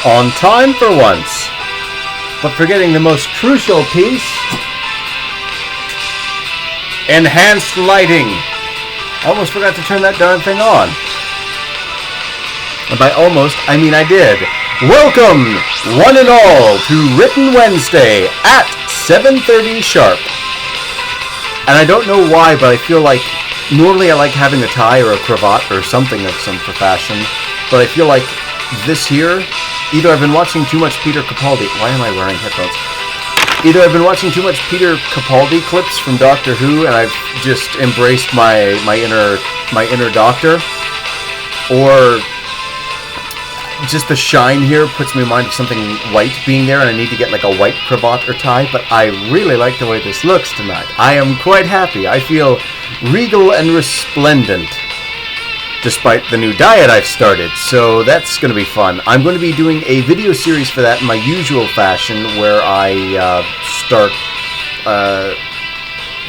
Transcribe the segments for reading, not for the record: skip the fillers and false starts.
On time for once. But forgetting the most crucial piece. Enhanced lighting. I almost forgot to turn that darn thing on. And by almost, I mean I did. Welcome, one and all, to Written Wednesday at 7:30 sharp. And I don't know why, but I feel like normally I like having a tie or a cravat or something of some fashion. But I feel like this here, either I've been watching too much Peter Capaldi. Why am I wearing headphones? Either I've been watching too much Peter Capaldi clips from Doctor Who, and I've just embraced my inner Doctor, or just the shine here puts me in mind of something white being there, and I need to get like a white cravat or tie. But I really like the way this looks tonight. I am quite happy. I feel regal and resplendent, despite the new diet I've started, so that's going to be fun. I'm going to be doing a video series for that in my usual fashion, where I start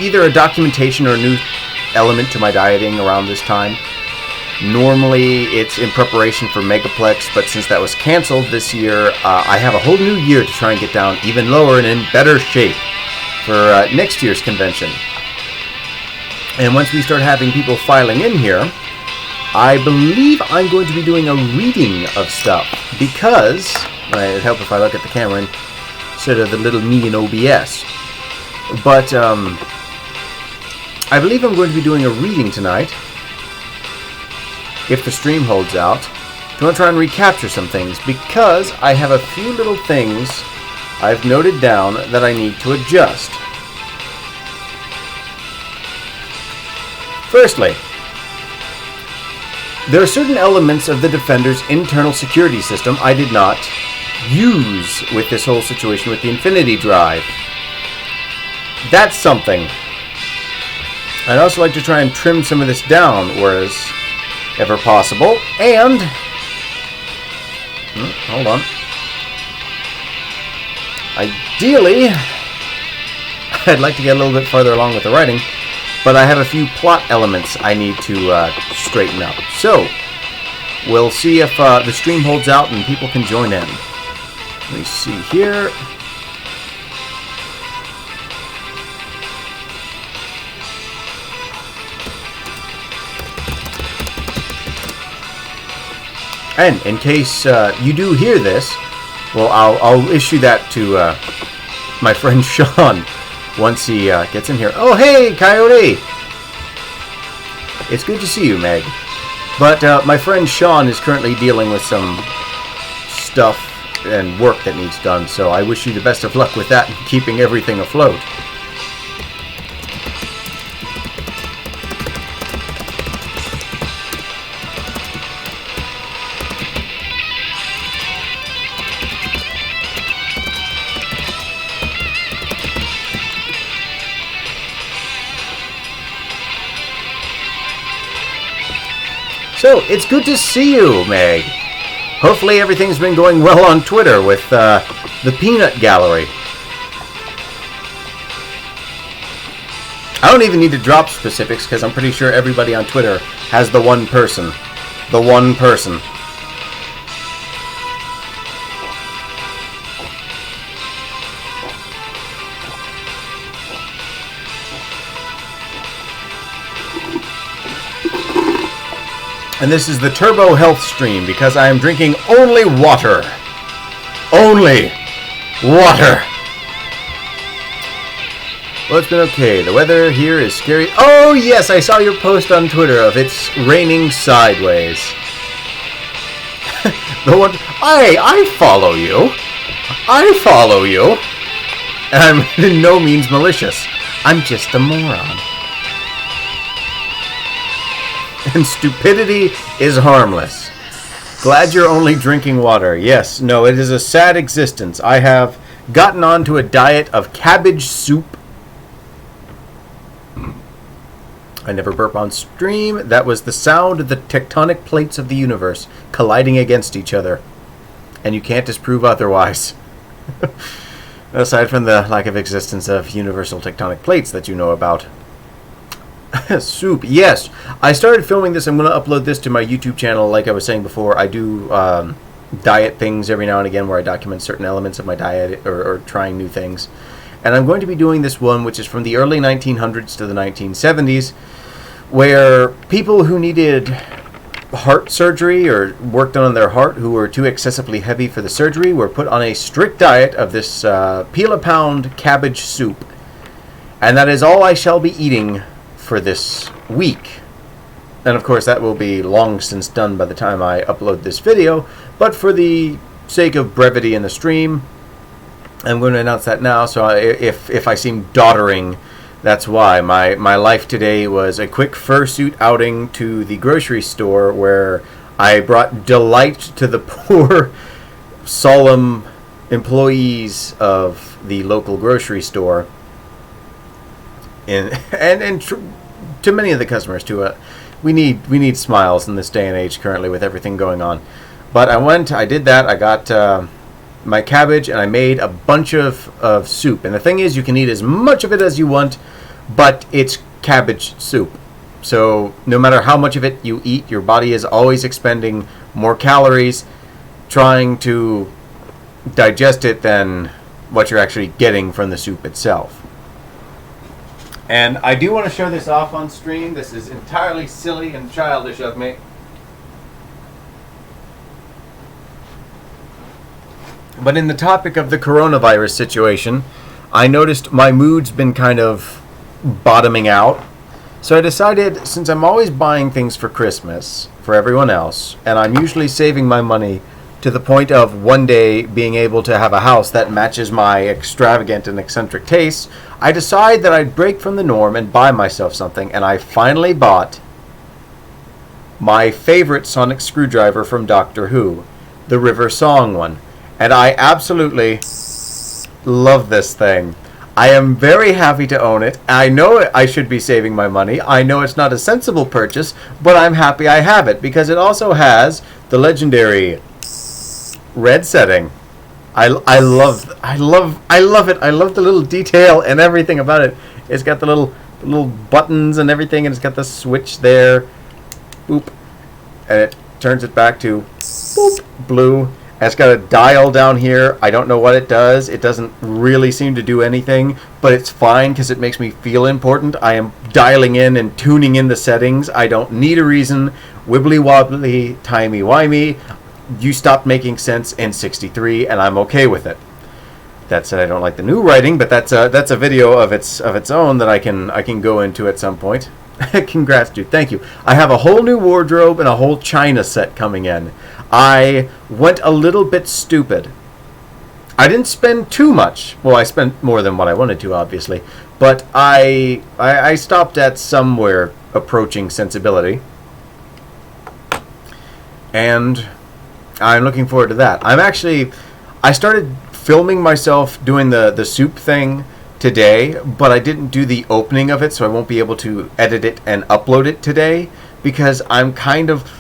either a documentation or a new element to my dieting around this time. Normally it's in preparation for Megaplex, but since that was cancelled this year, I have a whole new year to try and get down even lower and in better shape for next year's convention. And once we start having people filing in here, I believe I'm going to be doing a reading of stuff, because it'd help if I look at the camera instead of the little me in OBS. But I believe I'm going to be doing a reading tonight, if the stream holds out. I want to try and recapture some things, because I have a few little things I've noted down that I need to adjust. Firstly, there are certain elements of the Defender's internal security system I did not use with this whole situation with the Infinity Drive. That's something. I'd also like to try and trim some of this down, whereas ever possible. And hold on. Ideally, I'd like to get a little bit farther along with the writing, but I have a few plot elements I need to straighten up. So, we'll see if the stream holds out and people can join in. Let me see here. And in case you do hear this, well, I'll issue that to my friend Sean once he gets in here. Oh, hey, Coyote! It's good to see you, Meg. But my friend Sean is currently dealing with some stuff and work that needs done, so I wish you the best of luck with that and keeping everything afloat. So, it's good to see you, Meg. Hopefully everything's been going well on Twitter with the Peanut Gallery. I don't even need to drop specifics, because I'm pretty sure everybody on Twitter has the one person. The one person. And this is the Turbo Health stream, because I am drinking only water. Only water. Well, it's been okay. The weather here is scary. Oh, yes, I saw your post on Twitter of it's raining sideways. The one... I follow you. I follow you. And I'm in no means malicious. I'm just a moron. And stupidity is harmless. Glad you're only drinking water. Yes, no, it is a sad existence. I have gotten onto a diet of cabbage soup. I never burp on stream. That was the sound of the tectonic plates of the universe colliding against each other. And you can't disprove otherwise. Aside from the lack of existence of universal tectonic plates that you know about. Soup, yes. I started filming this. I'm going to upload this to my YouTube channel. Like I was saying before, I do diet things every now and again where I document certain elements of my diet or trying new things. And I'm going to be doing this one, which is from the early 1900s to the 1970s, where people who needed heart surgery or work done on their heart who were too excessively heavy for the surgery were put on a strict diet of this peel-a-pound cabbage soup. And that is all I shall be eating for this week. And of course that will be long since done by the time I upload this video, but for the sake of brevity in the stream, I'm going to announce that now, so if I seem doddering, that's why. My life today was a quick fursuit outing to the grocery store where I brought delight to the poor, solemn employees of the local grocery store, and to many of the customers too. We need smiles in this day and age currently with everything going on. But I did that. I got my cabbage, and I made a bunch of soup. And the thing is, you can eat as much of it as you want, but it's cabbage soup. So no matter how much of it you eat, your body is always expending more calories trying to digest it than what you're actually getting from the soup itself. And I do want to show this off on stream. This is entirely silly and childish of me. But in the topic of the coronavirus situation, I noticed my mood's been kind of bottoming out. So I decided, since I'm always buying things for Christmas for everyone else, and I'm usually saving my money to the point of one day being able to have a house that matches my extravagant and eccentric tastes, I decided that I'd break from the norm and buy myself something, and I finally bought my favorite sonic screwdriver from Doctor Who, the River Song one. And I absolutely love this thing. I am very happy to own it. I know I should be saving my money. I know it's not a sensible purchase, but I'm happy I have it because it also has the legendary red setting. I love it. I love the little detail and everything about it. It's got the little buttons and everything, and it's got the switch there. Boop. And it turns it back to boop, blue. And it's got a dial down here. I don't know what it does. It doesn't really seem to do anything, but it's fine because it makes me feel important. I am dialing in and tuning in the settings. I don't need a reason. Wibbly wobbly, timey wimey. You stopped making sense in '63, and I'm okay with it. That said, I don't like the new writing, but that's a video of its own that I can go into at some point. Congrats, dude. Thank you. I have a whole new wardrobe and a whole china set coming in. I went a little bit stupid. I didn't spend too much. Well, I spent more than what I wanted to, obviously. But I stopped at somewhere approaching sensibility. And I'm looking forward to that. I started filming myself doing the soup thing today, but I didn't do the opening of it, so I won't be able to edit it and upload it today because I'm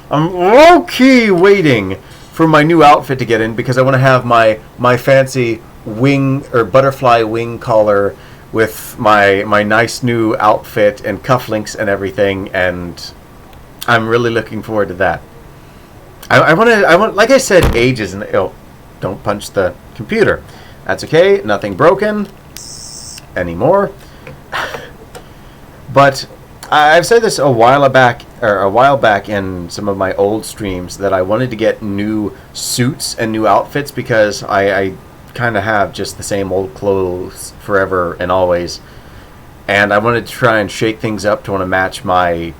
low-key waiting for my new outfit to get in because I want to have my fancy wing or butterfly wing collar with my nice new outfit and cufflinks and everything, and I'm really looking forward to that. I want, like I said, ages and don't punch the computer. That's okay. Nothing broken anymore. But I've said this a while back in some of my old streams that I wanted to get new suits and new outfits because I kind of have just the same old clothes forever and always, and I wanted to try and shake things up to want to match my,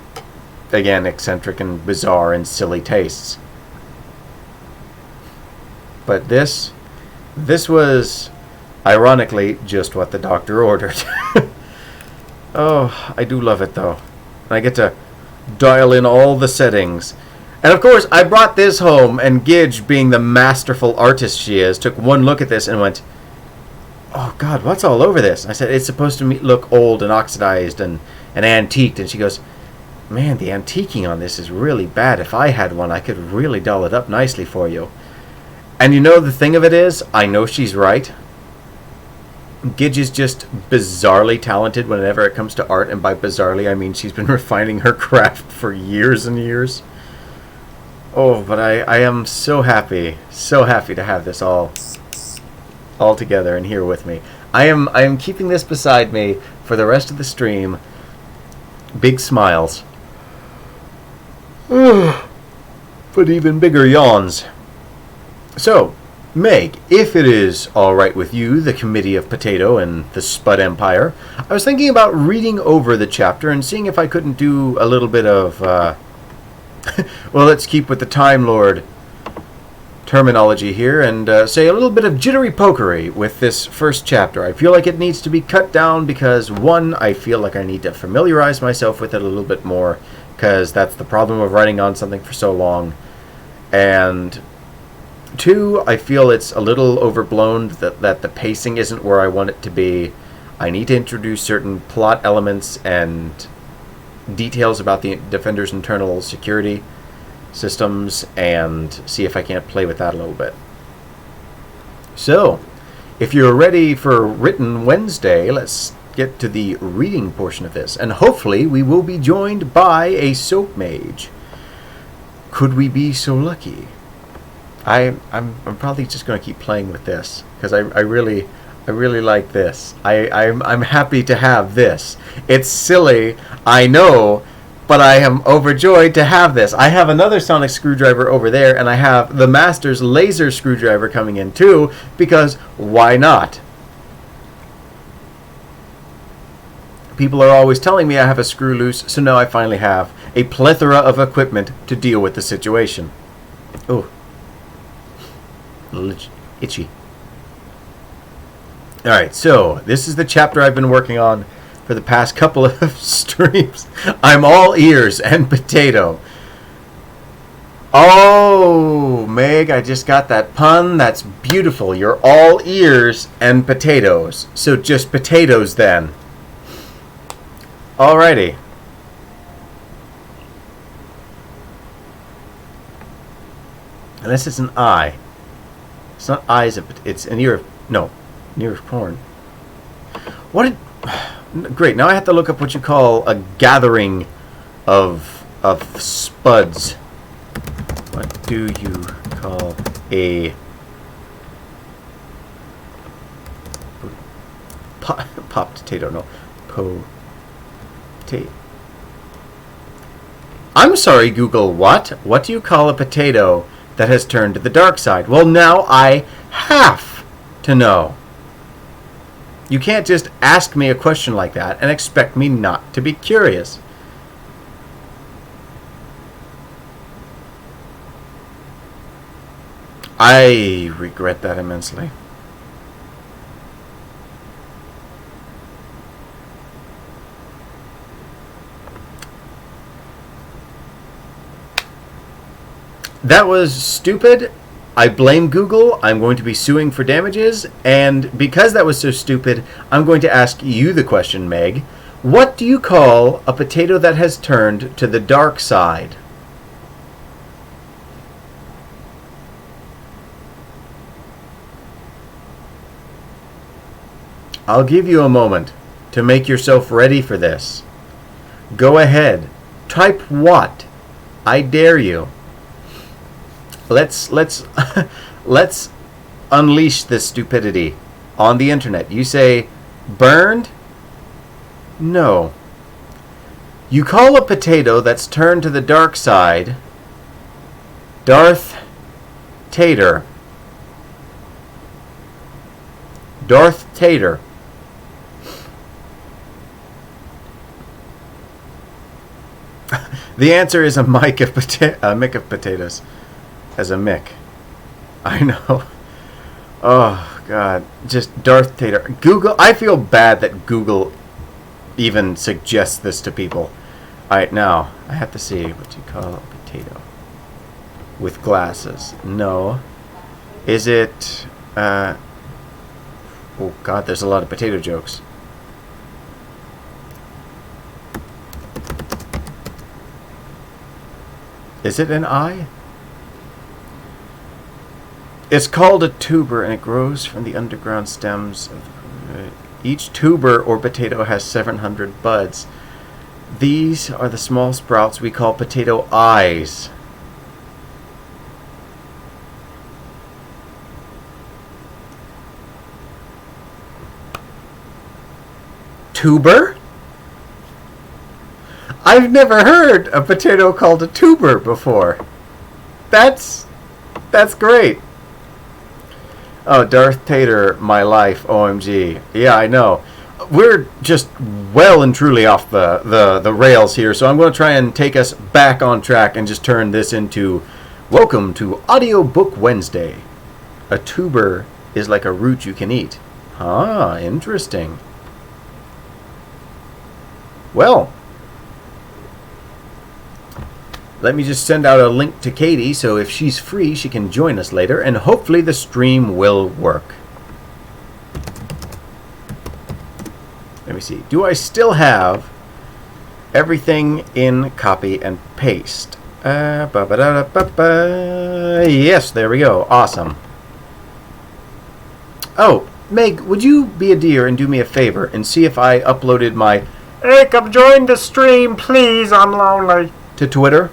again, eccentric and bizarre and silly tastes. But this was, ironically, just what the doctor ordered. Oh, I do love it, though. I get to dial in all the settings. And, of course, I brought this home, and Gidge, being the masterful artist she is, took one look at this and went, "Oh, God, what's all over this?" I said, "It's supposed to look old and oxidized and antiqued." And she goes, "Man, the antiquing on this is really bad. If I had one, I could really doll it up nicely for you." And you know, the thing of it is, I know she's right. Gidge is just bizarrely talented whenever it comes to art, and by bizarrely I mean she's been refining her craft for years and years. Oh, but I am so happy to have this all together and here with me. I am keeping this beside me for the rest of the stream. Big smiles. But even bigger yawns. So, Meg, if it is alright with you, the Committee of Potato and the Spud Empire, I was thinking about reading over the chapter and seeing if I couldn't do a little bit of, well, let's keep with the Time Lord terminology here and say a little bit of jittery pokery with this first chapter. I feel like it needs to be cut down because, one, I feel like I need to familiarize myself with it a little bit more, because that's the problem of writing on something for so long. And two, I feel it's a little overblown, that the pacing isn't where I want it to be. I need to introduce certain plot elements and details about the Defender's internal security systems and see if I can't play with that a little bit. So, if you're ready for Written Wednesday, let's get to the reading portion of this. And hopefully we will be joined by a soap mage. Could we be so lucky? I'm probably just going to keep playing with this because I really like this. I'm happy to have this. It's silly, I know, but I am overjoyed to have this. I have another sonic screwdriver over there, and I have the Master's laser screwdriver coming in too, because why not? People are always telling me I have a screw loose, so now I finally have a plethora of equipment to deal with the situation. Oh. A little itchy. Alright, so this is the chapter I've been working on for the past couple of streams. I'm all ears and potato. Oh, Meg, I just got that pun. That's beautiful. You're all ears and potatoes. So just potatoes then. Alrighty. Unless it's an eye. It's not eyes, it's an ear of... No, an ear of corn. What did... Great, now I have to look up what you call a gathering of spuds. What do you call a... Pop potato, no. Potato. I'm sorry, Google, what? What do you call a potato that has turned to the dark side? Well, now I have to know. You can't just ask me a question like that and expect me not to be curious. I regret that immensely. That was stupid. I blame Google. I'm going to be suing for damages. And because that was so stupid, I'm going to ask you the question, Meg. What do you call a potato that has turned to the dark side? I'll give you a moment to make yourself ready for this. Go ahead. Type what? I dare you. Let's let's unleash this stupidity on the internet. You say burned? No. You call a potato that's turned to the dark side Darth Tater. Darth Tater. The answer is a mick of potatoes. As a mick. I know. Oh, God. Just Darth Tater. Google. I feel bad that Google even suggests this to people. Alright, now, I have to see what you call a potato. With glasses. No. Is it, oh, God, there's a lot of potato jokes. Is it an eye? It's called a tuber, and it grows from the underground stems. Each tuber or potato has 700 buds. These are the small sprouts we call potato eyes. tuber? I've never heard a potato called a tuber before. That's great. Oh, Darth Tater, my life, OMG. Yeah, I know. We're just well and truly off the rails here, so I'm going to try and take us back on track and just turn this into welcome to Audiobook Wednesday. A tuber is like a root you can eat. Ah, interesting. Well, let me just send out a link to Katie, so if she's free, she can join us later, and hopefully the stream will work. Let me see. Do I still have everything in copy and paste? Yes, there we go. Awesome. Oh, Meg, would you be a dear and do me a favor and see if I uploaded my "Hey, come join the stream, please, I'm lonely" to Twitter?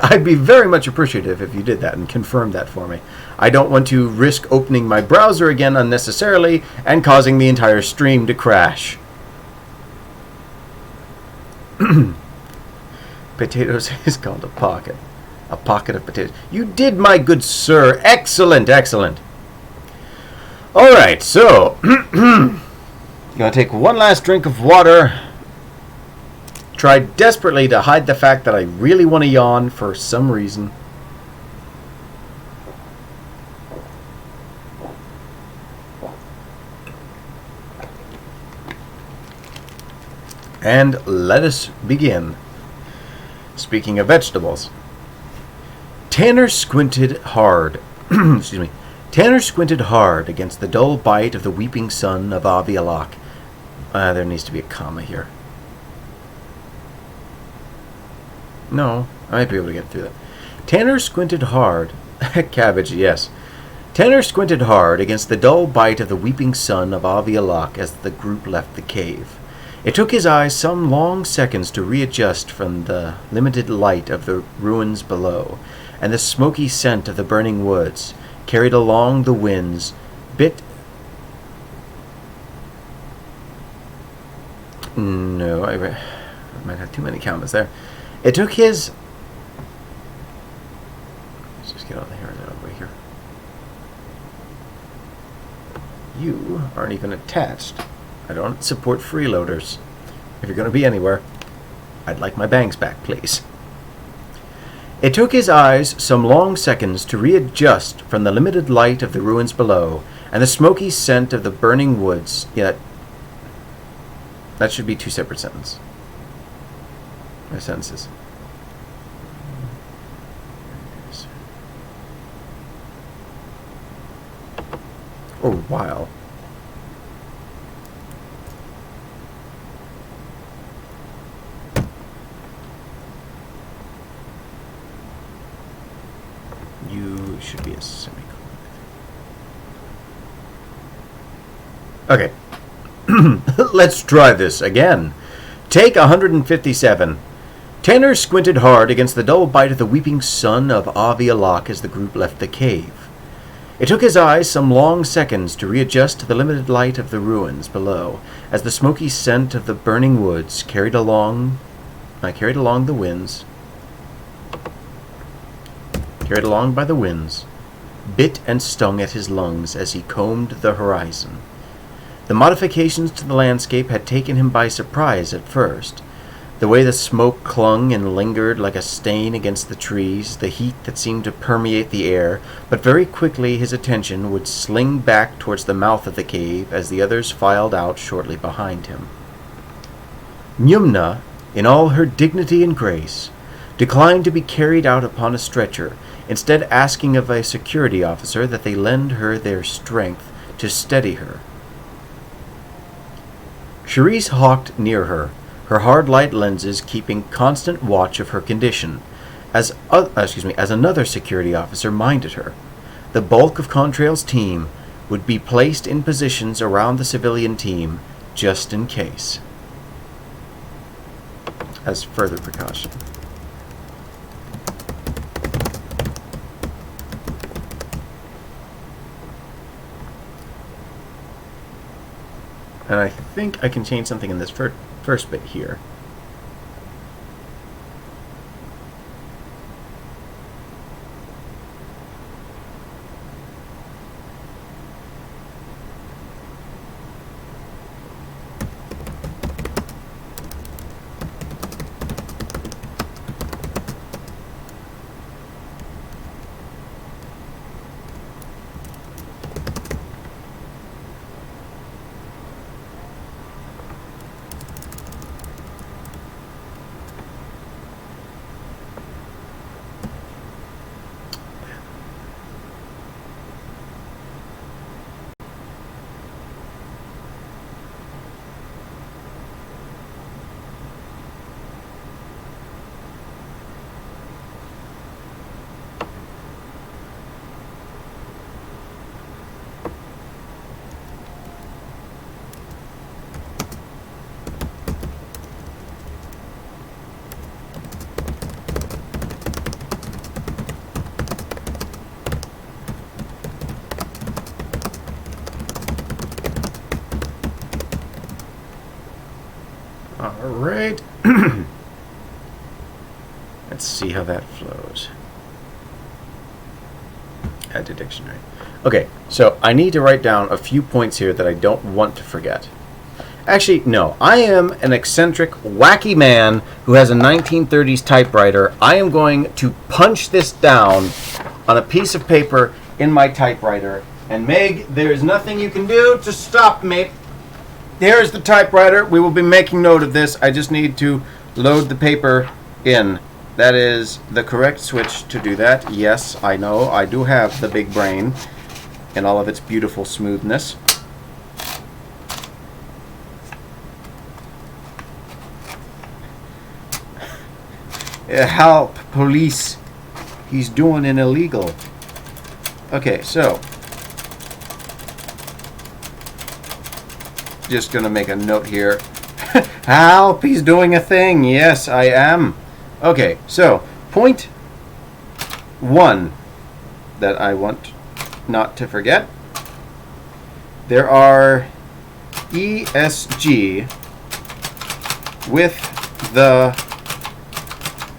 I'd be very much appreciative if you did that and confirmed that for me. I don't want to risk opening my browser again unnecessarily and causing the entire stream to crash. Potatoes is called a pocket. A pocket of potatoes. You did, my good sir. Excellent, excellent. Alright, so gonna take one last drink of water. Try desperately to hide the fact that I really want to yawn for some reason. And let us begin. Speaking of vegetables, Tanner squinted hard. Excuse me. Tanner squinted hard against the dull bite of the weeping sun of Avialak. There needs to be a comma here. No, I might be able to get through that. Tanner squinted hard. Cabbage, yes. Tanner squinted hard against the dull bite of the weeping sun of Avialak as the group left the cave. It took his eyes some long seconds to readjust from the limited light of the ruins below, and the smoky scent of the burning woods, carried along the winds, No, I might have too many commas there. It took his... Let's just get all the hairs out of the way here. You aren't even attached. I don't support freeloaders. If you're going to be anywhere, I'd like my bangs back, please. It took his eyes some long seconds to readjust from the limited light of the ruins below and the smoky scent of the burning woods, yet that should be two separate sentences. Sentences. Or while. You should be a semicolon. Okay. Let's try this again. Take 157. Tanner squinted hard against the dull bite of the weeping sun of Avialak as the group left the cave. It took his eyes some long seconds to readjust to the limited light of the ruins below, as the smoky scent of the burning woods carried along the winds, carried along by the winds, bit and stung at his lungs as he combed the horizon. The modifications to the landscape had taken him by surprise at first. The way the smoke clung and lingered like a stain against the trees, the heat that seemed to permeate the air, but very quickly his attention would sling back towards the mouth of the cave as the others filed out shortly behind him. Nyumna, in all her dignity and grace, declined to be carried out upon a stretcher, instead asking of a security officer that they lend her their strength to steady her. Charisse hawked near her, her hard light lenses keeping constant watch of her condition, as another security officer minded her. The bulk of Contrail's team would be placed in positions around the civilian team, just in case, as further precaution. And I think I can change something in this first bit here. Alright. Let's see how that flows. Add to dictionary. Okay, so I need to write down a few points here that I don't want to forget. Actually, no. I am an eccentric, wacky man who has a 1930s typewriter. I am going to punch this down on a piece of paper in my typewriter. And Meg, there is nothing you can do to stop me. Here's the typewriter. We will be making note of this. I just need to load the paper in. That is the correct switch to do that. Yes, I know. I do have the big brain in all of its beautiful smoothness. Help, police. He's doing an illegal. Okay, so just gonna make a note here. Help, he's doing a thing. Yes, I am. Okay, so point 1 that I want not to forget. There are ESG with the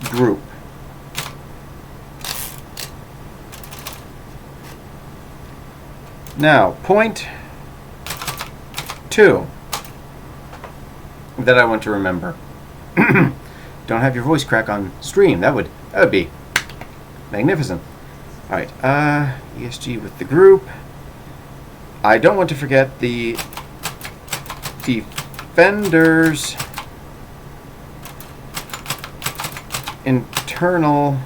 group. Now, point 2 that I want to remember. Don't have your voice crack on stream. That would be magnificent. All right, ESG with the group. I don't want to forget the defenders internal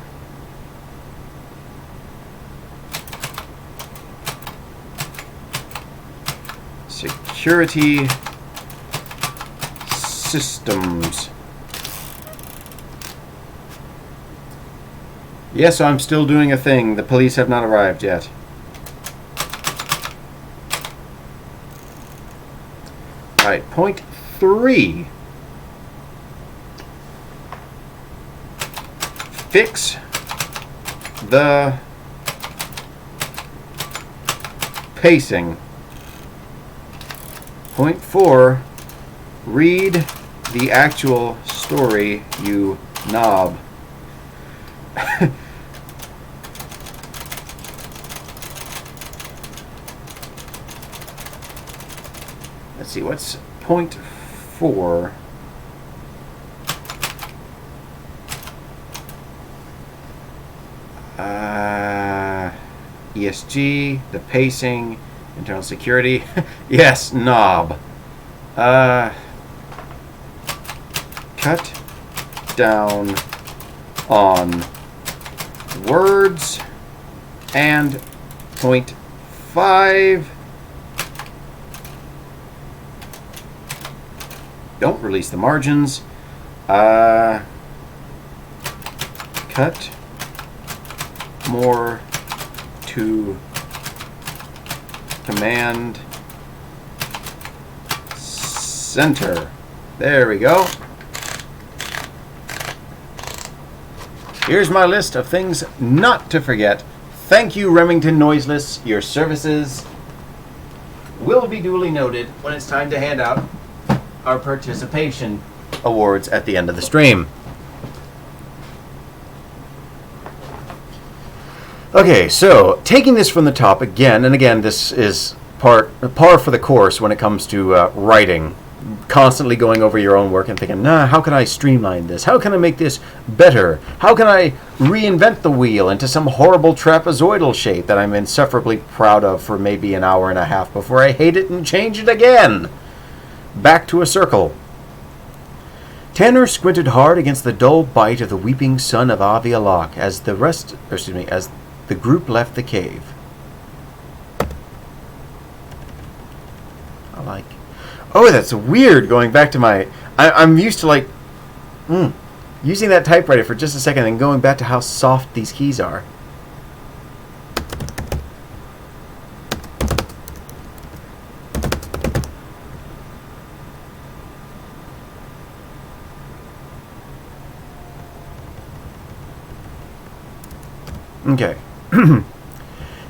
security systems. Yes, I'm still doing a thing. The police have not arrived yet. Alright, point 3. Fix the pacing. Point 4. Read the actual story, you knob. Let's see, what's point 4? ESG, the pacing, internal security. Yes, knob. Cut down on words. And point 5. Don't release the margins. Cut more to command center. There we go. Here's my list of things not to forget. Thank you, Remington Noiseless. Your services will be duly noted when it's time to hand out our participation awards at the end of the stream. Okay, so taking this from the top again, and again, this is par for the course when it comes to writing. Constantly going over your own work and thinking, how can I streamline this? How can I make this better? How can I reinvent the wheel into some horrible trapezoidal shape that I'm insufferably proud of for maybe an hour and a half before I hate it and change it again? Back to a circle. Tanner squinted hard against the dull bite of the weeping sun of Avialak as the group left the cave. Oh, that's weird going back to my... I'm used to, like, using that typewriter for just a second and going back to how soft these keys are. Okay.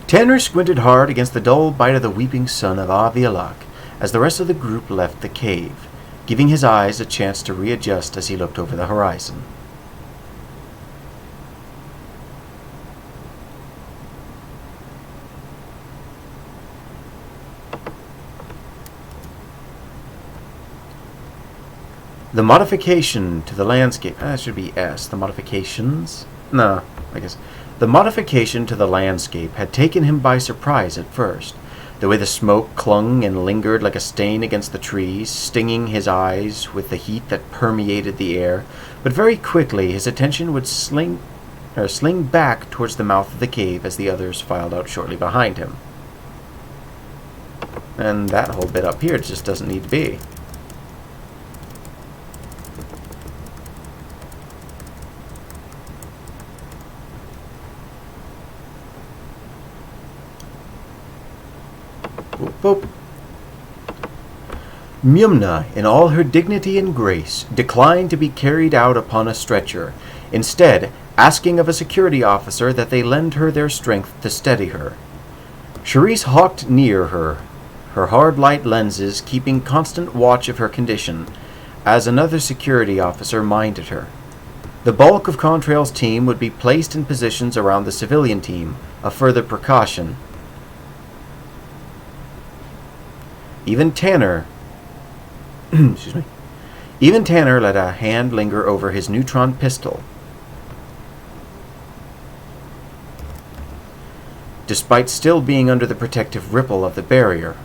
Tanner squinted hard against the dull bite of the weeping sun of Avialak as the rest of the group left the cave, giving his eyes a chance to readjust as he looked over the horizon. The modification to the landscape... that should be S. The modifications? No, I guess. The modification to the landscape had taken him by surprise at first. The way the smoke clung and lingered like a stain against the trees, stinging his eyes with the heat that permeated the air, but very quickly his attention would sling back towards the mouth of the cave as the others filed out shortly behind him. And that whole bit up here just doesn't need to be. Boop. Mumna, in all her dignity and grace, declined to be carried out upon a stretcher, instead asking of a security officer that they lend her their strength to steady her. Charisse hawked near her hard light lenses keeping constant watch of her condition, as another security officer minded her. The bulk of Contrail's team would be placed in positions around the civilian team, a further precaution. Even Tanner let a hand linger over his neutron pistol. Despite still being under the protective ripple of the barrier.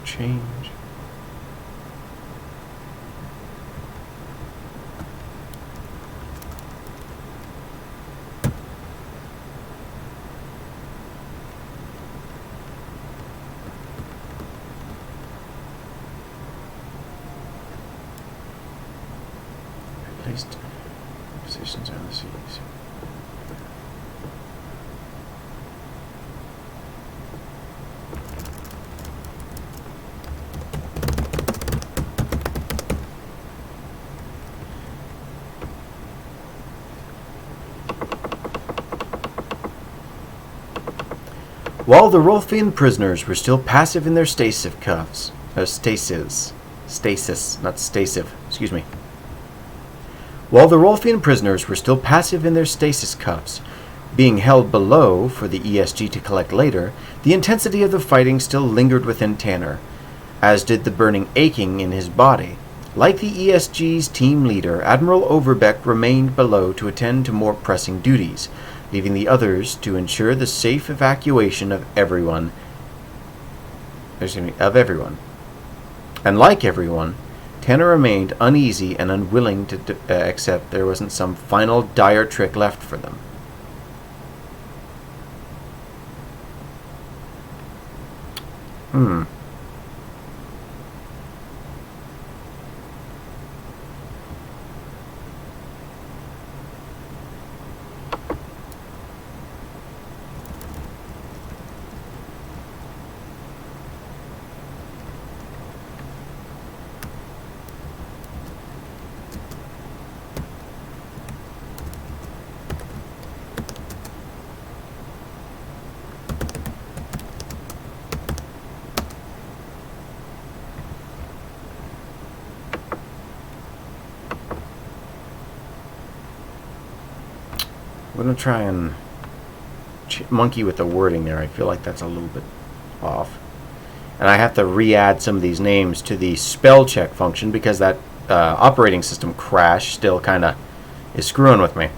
Change. Placed positions on the seas. While the Rolfian prisoners were still passive in their stasis cuffs, While the Rolfian prisoners were still passive in their stasis cuffs, being held below for the ESG to collect later, the intensity of the fighting still lingered within Tanner, as did the burning aching in his body. Like the ESG's team leader, Admiral Overbeck remained below to attend to more pressing duties, leaving the others to ensure the safe evacuation of everyone. And like everyone, Tanner remained uneasy and unwilling to accept there wasn't some final dire trick left for them. I'm going to try and monkey with the wording there. I feel like that's a little bit off. And I have to re-add some of these names to the spell check function because that operating system crash still kind of is screwing with me.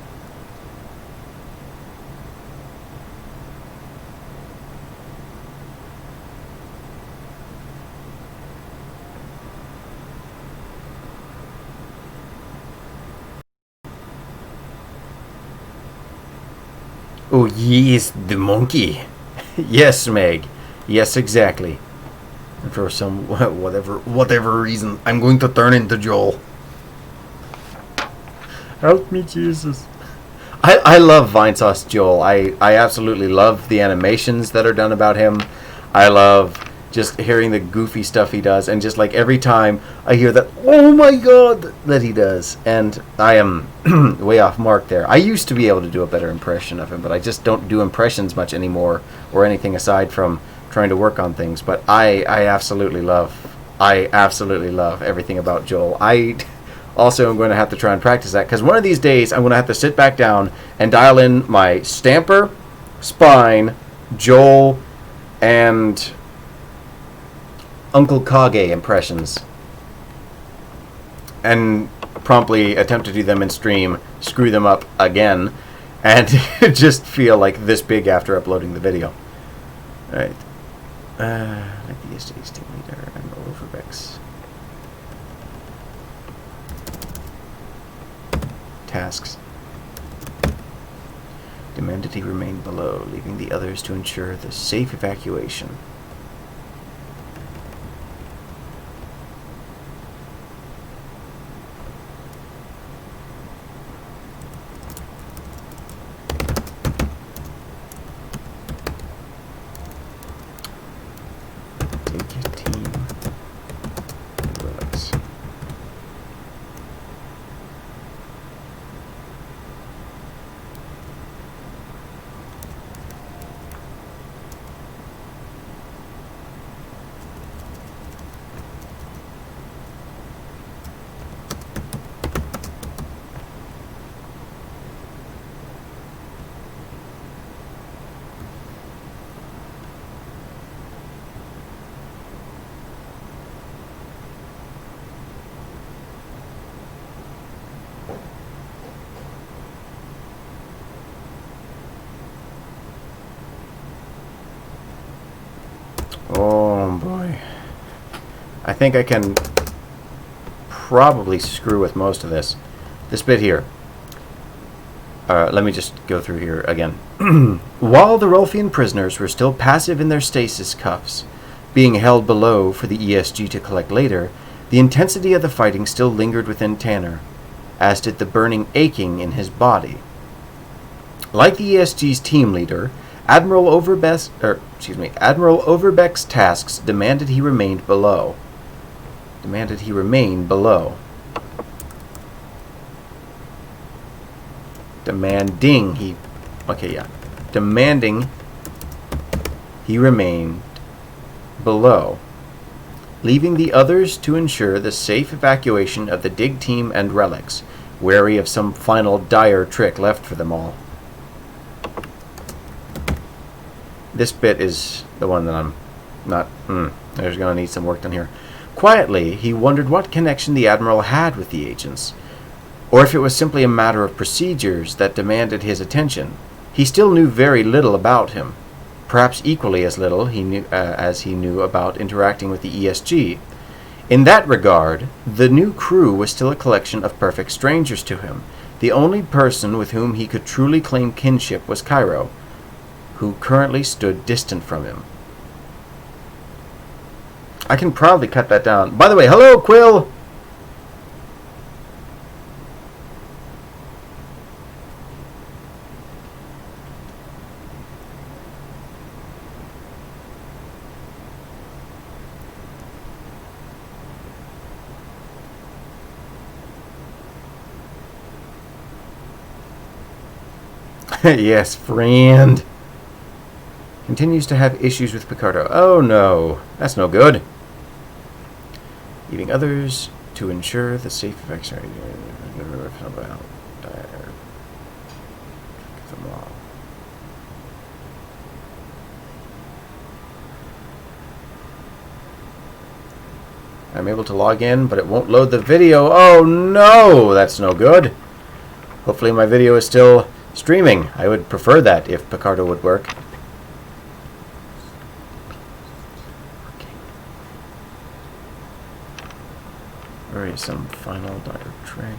Oh, yes, the monkey. Yes, Meg. Yes, exactly. And for some whatever reason, I'm going to turn into Joel. Help me, Jesus. I love Vinesauce Joel. I absolutely love the animations that are done about him. I love just hearing the goofy stuff he does, and just like every time I hear that, oh my god, that he does. And I am way off mark there. I used to be able to do a better impression of him, but I just don't do impressions much anymore, or anything aside from trying to work on things. But I absolutely love everything about Joel. I also am going to have to try and practice that, because one of these days I'm going to have to sit back down and dial in my Stamper, Spine, Joel, and Uncle Kage impressions, and promptly attempt to do them in stream, screw them up again, and just feel like this big after uploading the video. Alright. Like the ESJ's team leader, and Overbeck's tasks. Demanded he remain below, leaving the others to ensure the safe evacuation. Oh boy. I think I can probably screw with most of this. This bit here. Let me just go through here again. While the Rolfian prisoners were still passive in their stasis cuffs, being held below for the ESG to collect later, the intensity of the fighting still lingered within Tanner, as did the burning aching in his body. Like the ESG's team leader, Admiral Overbeck's tasks demanded he remain below. Demanding he remained below, leaving the others to ensure the safe evacuation of the dig team and relics, wary of some final dire trick left for them all. This bit is the one that I'm not... there's going to need some work done here. Quietly, he wondered what connection the Admiral had with the agents, or if it was simply a matter of procedures that demanded his attention. He still knew very little about him, perhaps equally as little as he knew about interacting with the ESG. In that regard, the new crew was still a collection of perfect strangers to him. The only person with whom he could truly claim kinship was Cairo, who currently stood distant from him. I can probably cut that down. By the way, hello, Quill! Yes, friend. Continues to have issues with Picardo. Oh no, that's no good. Leaving others to ensure the safe evacuation. them all. I'm able to log in, but it won't load the video. Oh no, that's no good. Hopefully my video is still streaming. I would prefer that if Picarto would work. Where is some final Dr. Dragon?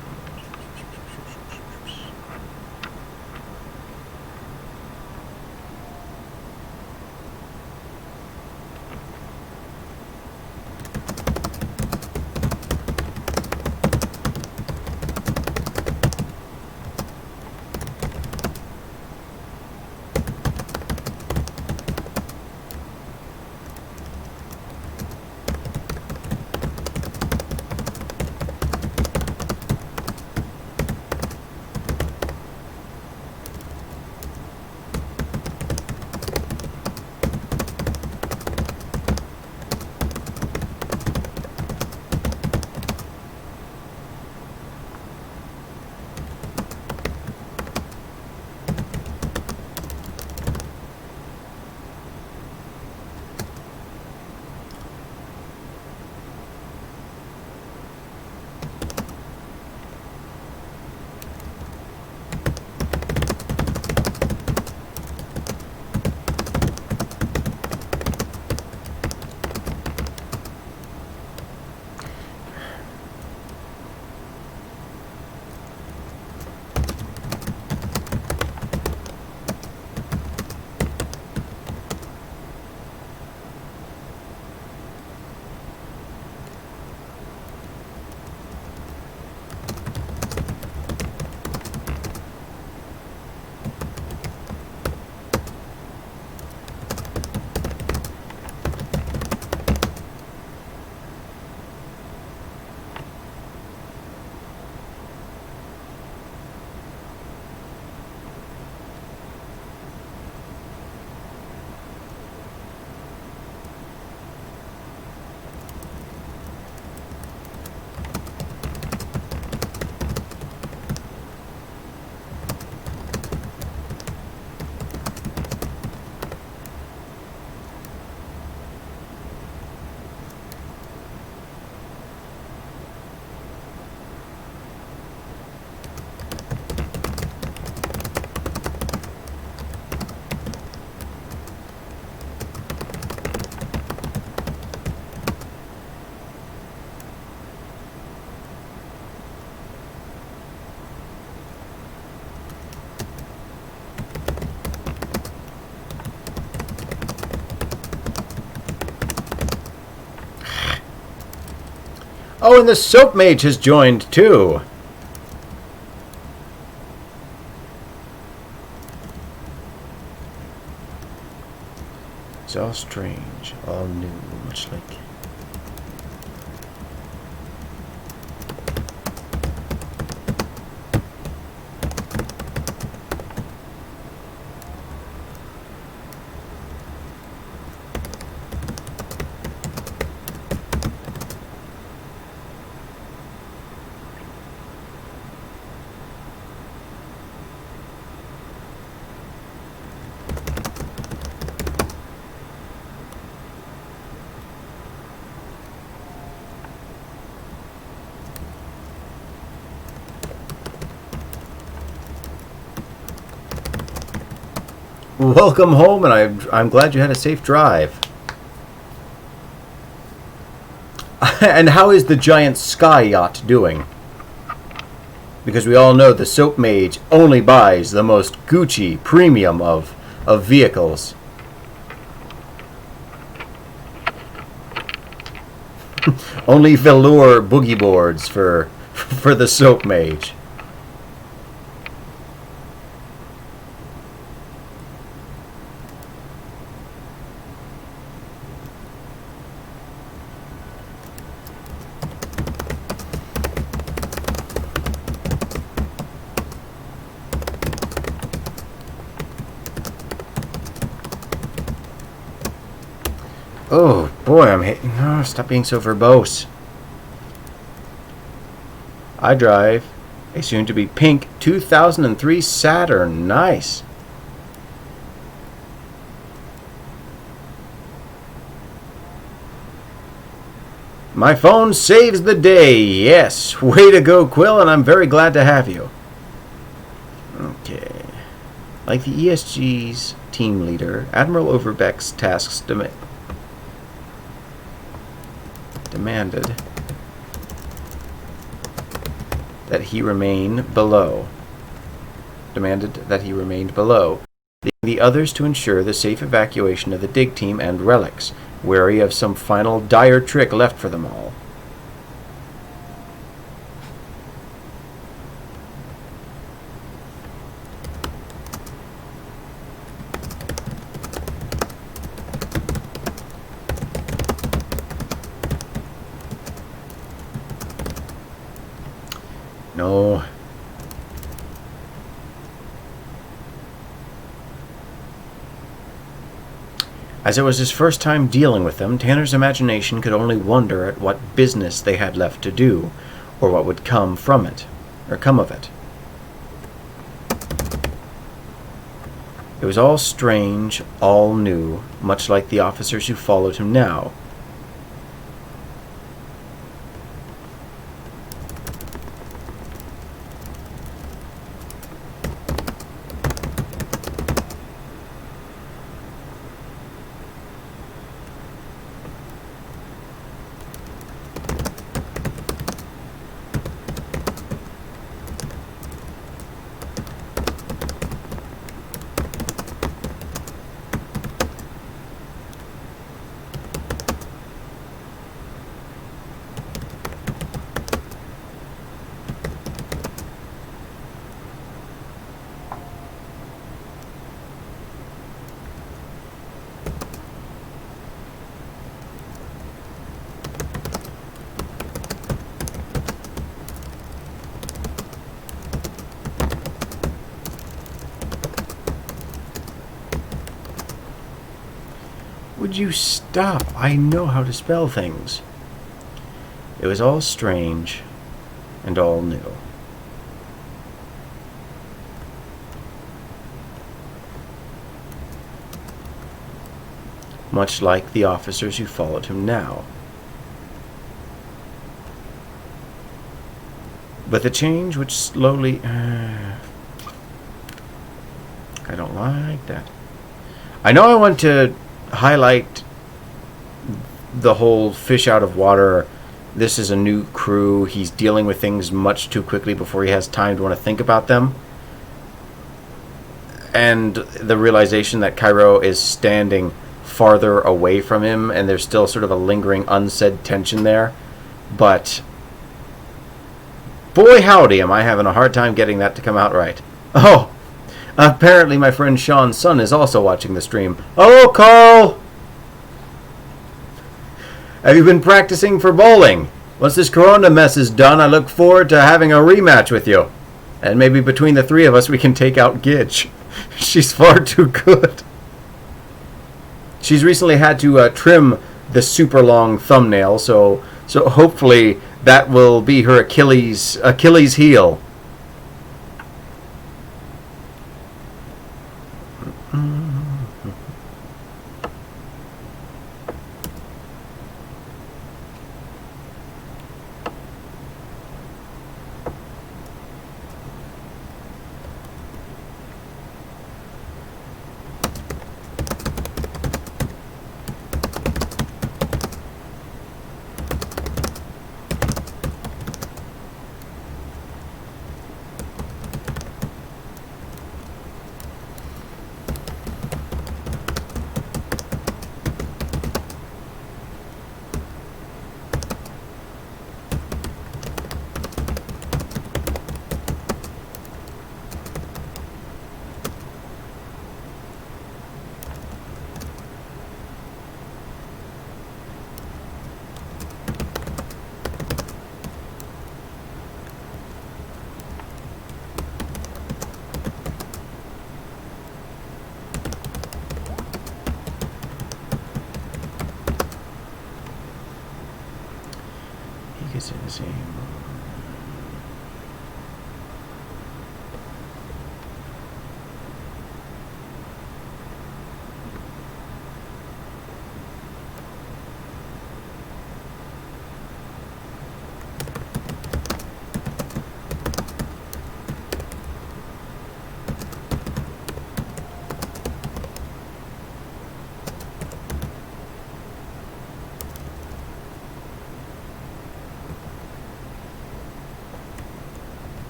Oh, and the Soap Mage has joined, too. It's all strange, all new, much like... Welcome home, and I'm glad you had a safe drive. And how is the giant sky yacht doing? Because we all know the Soap Mage only buys the most Gucci premium of vehicles. Only velour boogie boards for the Soap Mage. Oh, boy, I'm hitting... Oh, stop being so verbose. I drive. A soon-to-be pink 2003 Saturn. Nice. My phone saves the day. Yes. Way to go, Quill, and I'm very glad to have you. Okay. Like the ESG's team leader, Admiral Overbeck's tasks demanded that he remain below. Demanded that he remained below, leaving the others to ensure the safe evacuation of the dig team and relics, wary of some final dire trick left for them all. No. As it was his first time dealing with them, Tanner's imagination could only wonder at what business they had left to do, or what would come from it, or come of it. It was all strange, all new, much like the officers who followed him now. Would you stop? I know how to spell things. It was all strange and all new. Much like the officers who followed him now. But the change which slowly... I don't like that. I know I want to highlight the whole fish out of water. This is a new crew. He's dealing with things much too quickly before he has time to want to think about them. And the realization that Cairo is standing farther away from him, and there's still sort of a lingering unsaid tension there. But boy howdy, am I having a hard time getting that to come out right. Oh, apparently my friend Sean's son is also watching the stream. Hello, Carl! Have you been practicing for bowling? Once this corona mess is done, I look forward to having a rematch with you. And maybe between the three of us we can take out Gitch. She's far too good. She's recently had to trim the super long thumbnail, so hopefully that will be her Achilles heel.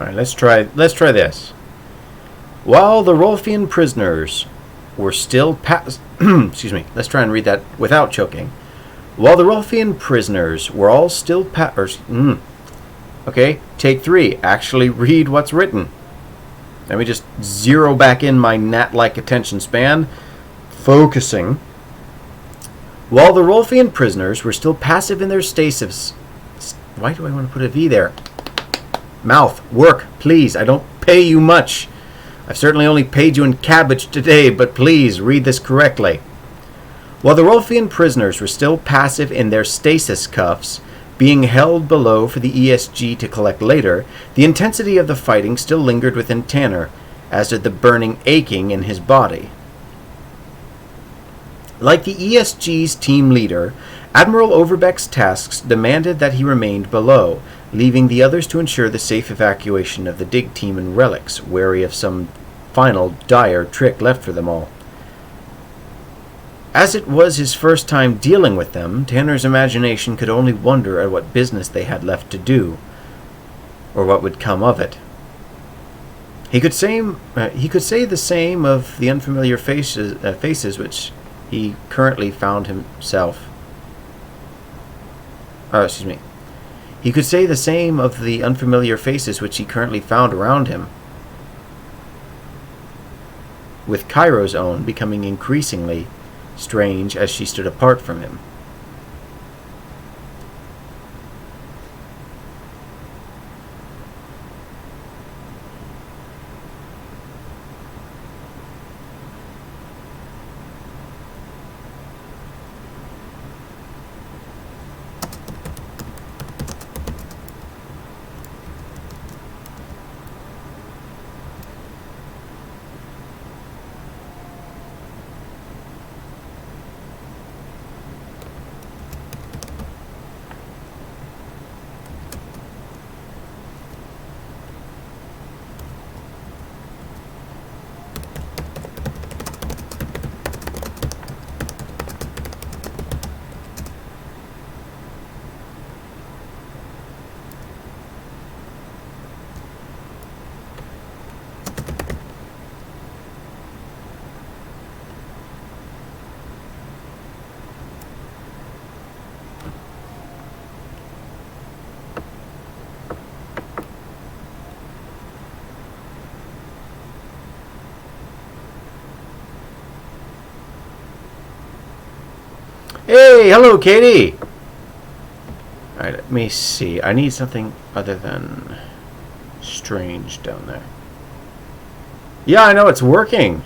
Alright, let's try this. While the Rolfian prisoners were still excuse me, let's try and read that without choking. While the Rolfian prisoners were all still okay, take 3. Actually read what's written. Let me just zero back in my gnat-like attention span. Focusing. While the Rolfian prisoners were still passive in their stasis... Why do I want to put a V there? Mouth, work, please. I don't pay you much. I've certainly only paid you in cabbage today, but please read this correctly. While the Rolfian prisoners were still passive in their stasis cuffs, being held below for the ESG to collect later, the intensity of the fighting still lingered within Tanner, as did the burning aching in his body. Like the ESG's team leader, Admiral Overbeck's tasks demanded that he remained below, leaving the others to ensure the safe evacuation of the dig team and relics, wary of some final dire trick left for them all. As it was his first time dealing with them, Tanner's imagination could only wonder at what business they had left to do, or what would come of it. He could say the same of the unfamiliar faces which he currently found himself. He could say the same of the unfamiliar faces which he currently found around him, with Cairo's own becoming increasingly strange as she stood apart from him. Hey, hello, Katie. Alright, let me see. I need something other than strange down there. Yeah, I know it's working.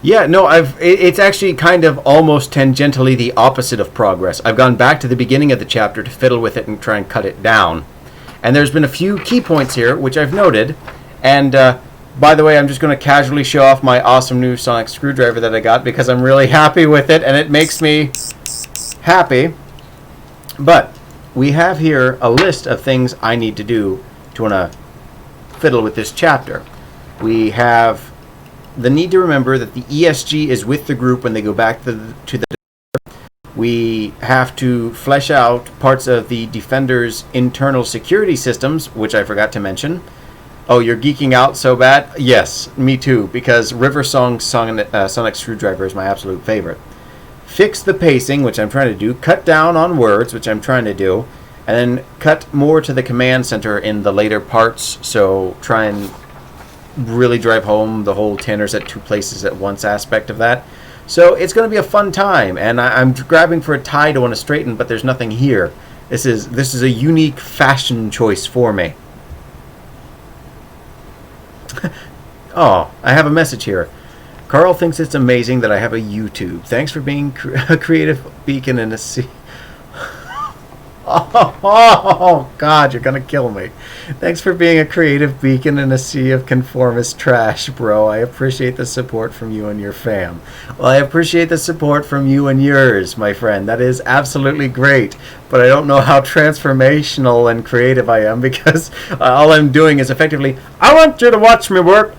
Yeah, no, it's actually kind of almost tangentially the opposite of progress. I've gone back to the beginning of the chapter to fiddle with it and try and cut it down. And there's been a few key points here, which I've noted. And by the way, I'm just going to casually show off my awesome new sonic screwdriver that I got because I'm really happy with it and it makes me happy. But we have here a list of things I need to do to want to fiddle with this chapter. We have the need to remember that the ESG is with the group when they go back to the we have to flesh out parts of the Defender's internal security systems, which I forgot to mention. Oh, you're geeking out so bad? Yes, me too, because Riversong's sonic screwdriver is my absolute favorite. Fix the pacing, which I'm trying to do. Cut down on words, which I'm trying to do. And then cut more to the command center in the later parts, so try and really drive home the whole Tanner's at two places at once aspect of that. So it's going to be a fun time, and I'm grabbing for a tie to want to straighten, but there's nothing here. This is a unique fashion choice for me. Oh, I have a message here. Carl thinks it's amazing that I have a YouTube. Thanks for being a creative beacon in a sea. Oh, God, you're going to kill me. Thanks for being a creative beacon in a sea of conformist trash, bro. I appreciate the support from you and your fam. Well, I appreciate the support from you and yours, my friend. That is absolutely great. But I don't know how transformational and creative I am, because all I'm doing is effectively, I want you to watch me work,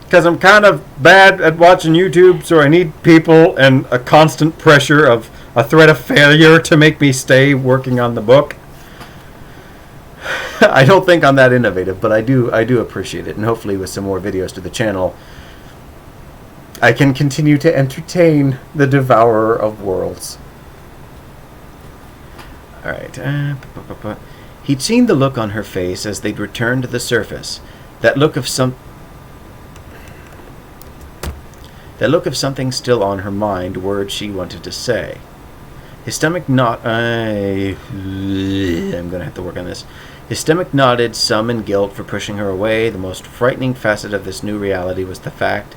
because I'm kind of bad at watching YouTube, so I need people and a constant pressure of a threat of failure to make me stay working on the book. I don't think I'm that innovative, but I do appreciate it, and hopefully with some more videos to the channel, I can continue to entertain the devourer of worlds. Alright. He'd seen the look on her face as they'd returned to the surface. That look of something still on her mind, words she wanted to say. His stomach I'm gonna have to work on this. His stomach knotted, some in guilt for pushing her away. The most frightening facet of this new reality was the fact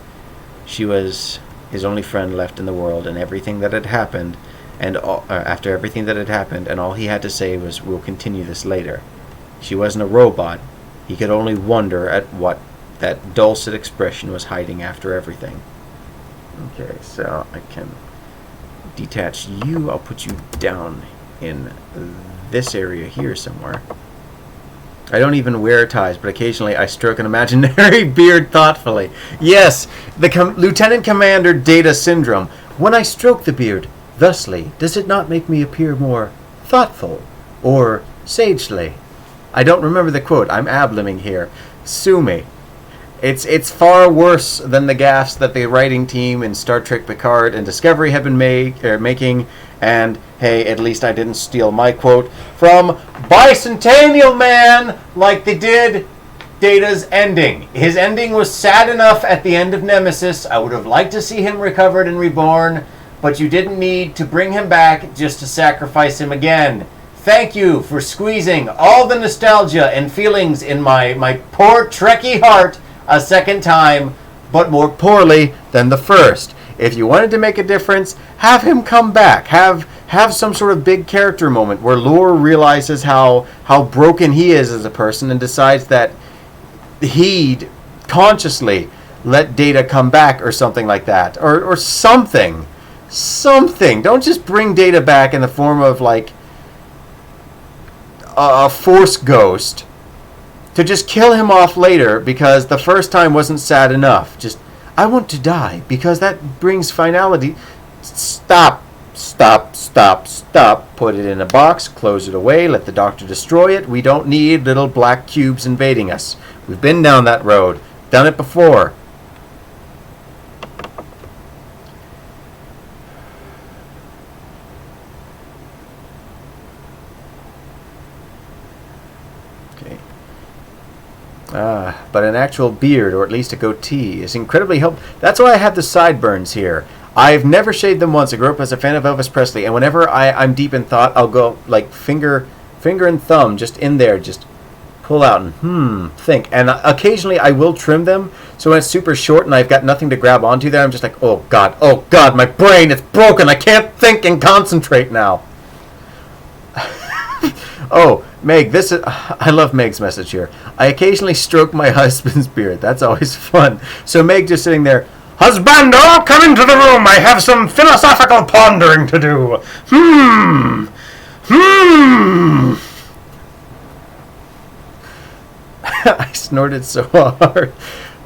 she was his only friend left in the world, and everything that had happened, after everything that had happened, and all he had to say was, "We'll continue this later." She wasn't a robot. He could only wonder at what that dulcet expression was hiding after everything. Okay, so I can detach you. I'll put you down in this area here somewhere. I don't even wear ties, but occasionally I stroke an imaginary beard thoughtfully. Yes, the Lieutenant Commander Data Syndrome. When I stroke the beard thusly, does it not make me appear more thoughtful or sagely? I don't remember the quote. I'm ab-limbing here. Sue me. It's far worse than the gaffes that the writing team in Star Trek Picard and Discovery have been making. And, hey, at least I didn't steal my quote from Bicentennial Man like they did Data's ending. His ending was sad enough at the end of Nemesis. I would have liked to see him recovered and reborn, but you didn't need to bring him back just to sacrifice him again. Thank you for squeezing all the nostalgia and feelings in my poor Trekkie heart a second time, but more poorly than the first. If you wanted to make a difference, have him come back. Have some sort of big character moment where Lore realizes how broken he is as a person and decides that he'd consciously let Data come back or something like that. Or something. Something. Don't just bring Data back in the form of like a Force ghost to just kill him off later because the first time wasn't sad enough. Just, I want to die because that brings finality. Stop. Put it in a box, close it away, let the doctor destroy it. We don't need little black cubes invading us. We've been down that road. Done it before. But an actual beard, or at least a goatee, is incredibly helpful. That's why I have the sideburns here. I've never shaved them once. I grew up as a fan of Elvis Presley, and whenever I'm deep in thought, I'll go like finger and thumb just in there, just pull out and think. And occasionally I will trim them, so when it's super short and I've got nothing to grab onto there, I'm just like, oh God, my brain is broken. I can't think and concentrate now. Oh, Meg, I love Meg's message here. I occasionally stroke my husband's beard. That's always fun. So Meg just sitting there, "Husbando, come into the room. I have some philosophical pondering to do. I snorted so hard.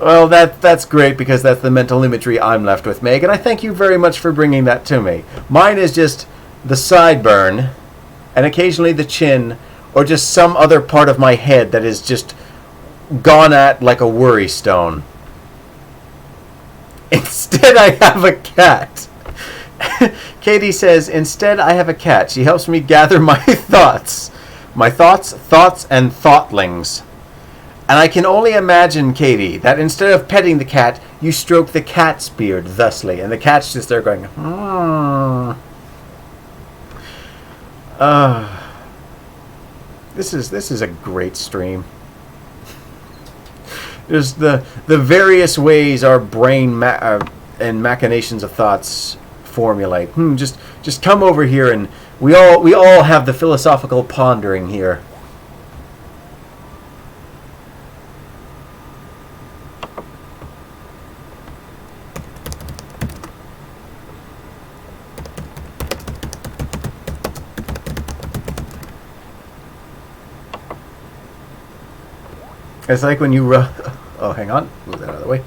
Well, that's great because that's the mental imagery I'm left with, Meg, and I thank you very much for bringing that to me. Mine is just the sideburn and occasionally the chin, or just some other part of my head that is just gone at like a worry stone. Instead, I have a cat. Katie says, instead, I have a cat. She helps me gather my thoughts. My thoughts, and thoughtlings. And I can only imagine, Katie, that instead of petting the cat, you stroke the cat's beard thusly, and the cat's just there going, This is a great stream. There's the various ways our brain and machinations of thoughts formulate. Just come over here, and we all have the philosophical pondering here. It's like when you rub... Oh, hang on. Move that out of the way.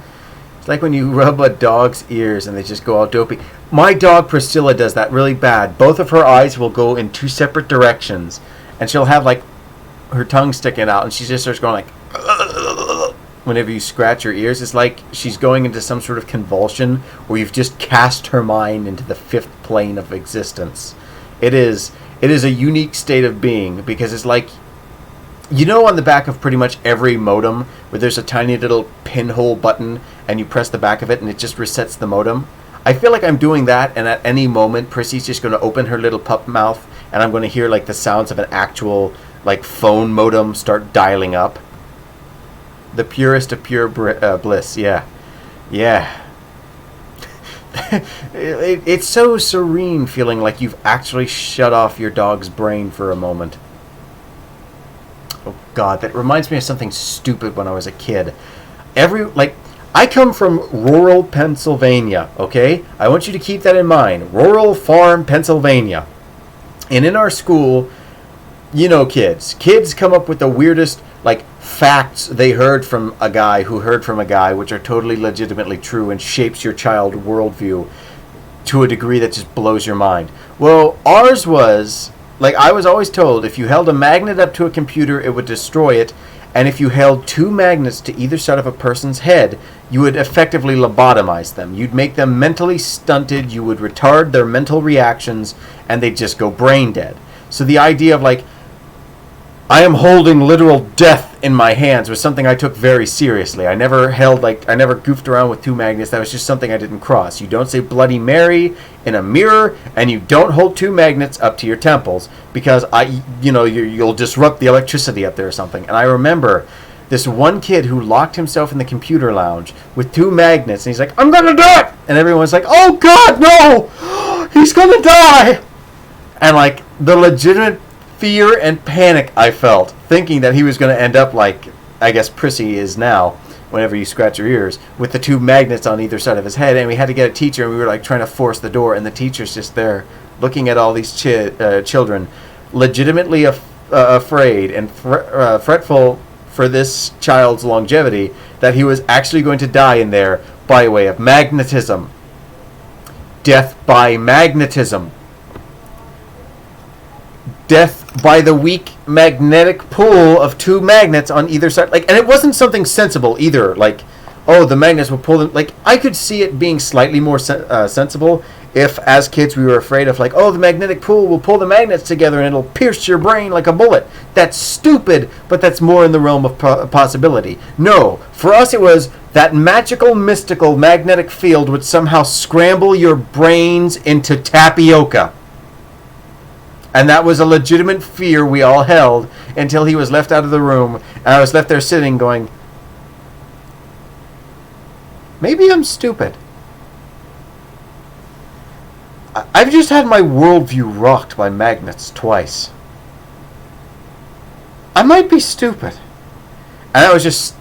It's like when you rub a dog's ears and they just go all dopey. My dog Priscilla does that really bad. Both of her eyes will go in two separate directions. And she'll have, like, her tongue sticking out. And she just starts going, like... Whenever you scratch her ears. It's like she's going into some sort of convulsion where you've just cast her mind into the fifth plane of existence. It is a unique state of being because it's like... You know, on the back of pretty much every modem where there's a tiny little pinhole button and you press the back of it and it just resets the modem? I feel like I'm doing that, and at any moment Prissy's just going to open her little pup mouth and I'm going to hear like the sounds of an actual like phone modem start dialing up. The purest of pure bliss. Yeah. It's so serene feeling like you've actually shut off your dog's brain for a moment. Oh God, that reminds me of something stupid when I was a kid. I come from rural Pennsylvania, okay? I want you to keep that in mind. Rural farm Pennsylvania. And in our school, you know kids. Kids come up with the weirdest, like, facts they heard from a guy who heard from a guy, which are totally legitimately true and shapes your child worldview to a degree that just blows your mind. Well, ours was... Like, I was always told, if you held a magnet up to a computer, it would destroy it. And if you held two magnets to either side of a person's head, you would effectively lobotomize them. You'd make them mentally stunted, you would retard their mental reactions, and they'd just go brain dead. So the idea of, like, I am holding literal death in my hands was something I took very seriously. I never goofed around with two magnets. That was just something I didn't cross. You don't say Bloody Mary in a mirror, and you don't hold two magnets up to your temples because you'll disrupt the electricity up there or something. And I remember this one kid who locked himself in the computer lounge with two magnets, and he's like, "I'm gonna die!" And everyone's like, "Oh God, no! He's gonna die!" And like the legitimate fear and panic I felt, thinking that he was going to end up like, I guess Prissy is now, whenever you scratch your ears, with the two magnets on either side of his head, and we had to get a teacher, and we were like trying to force the door, and the teacher's just there, looking at all these children, legitimately afraid and fretful for this child's longevity, that he was actually going to die in there by way of magnetism. Death by magnetism. Death by the weak magnetic pull of two magnets on either side. Like, and it wasn't something sensible either. Like, oh, the magnets will pull them. Like, I could see it being slightly more sensible if, as kids, we were afraid of, like, oh, the magnetic pull will pull the magnets together and it'll pierce your brain like a bullet. That's stupid, but that's more in the realm of possibility. No, for us it was that magical, mystical magnetic field would somehow scramble your brains into tapioca. And that was a legitimate fear we all held until he was left out of the room. And I was left there sitting going, maybe I'm stupid. I've just had my worldview rocked by magnets twice. I might be stupid. And that was just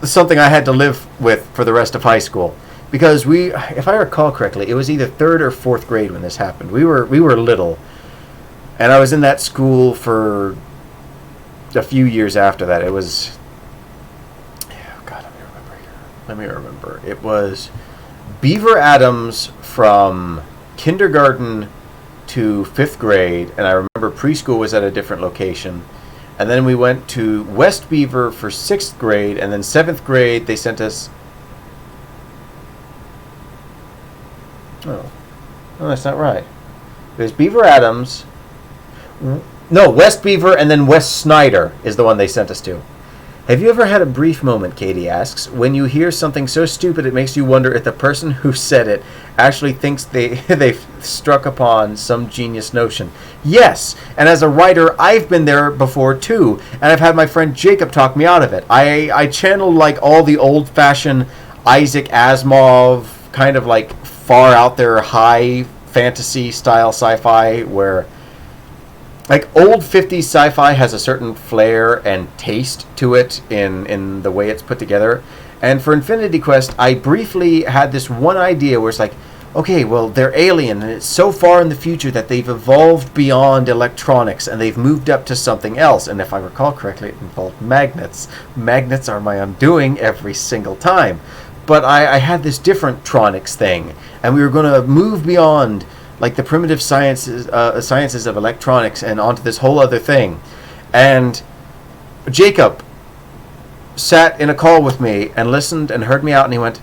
something I had to live with for the rest of high school. Because if I recall correctly, it was either 3rd or 4th grade when this happened. We were little. And I was in that school for a few years after that. It was... Oh God, let me remember. It was Beaver Adams from kindergarten to 5th grade. And I remember preschool was at a different location. And then we went to West Beaver for 6th grade. And then 7th grade, they sent us... Oh, that's not right. There's Beaver Adams... No, West Beaver and then West Snyder is the one they sent us to. Have you ever had a brief moment, Katie asks, when you hear something so stupid it makes you wonder if the person who said it actually thinks they've struck upon some genius notion? Yes, and as a writer, I've been there before too, and I've had my friend Jacob talk me out of it. I channel like all the old-fashioned Isaac Asimov, kind of like far out there high fantasy style sci-fi, where like old 50s sci-fi has a certain flair and taste to it in the way it's put together. And for Infinity Quest, I briefly had this one idea where it's like, okay, well, they're alien, and it's so far in the future that they've evolved beyond electronics, and they've moved up to something else. And if I recall correctly, it involved magnets. Magnets are my undoing every single time. But I had this different tronics thing, and we were going to move beyond like the primitive sciences of electronics and onto this whole other thing. And Jacob sat in a call with me and listened and heard me out, and he went,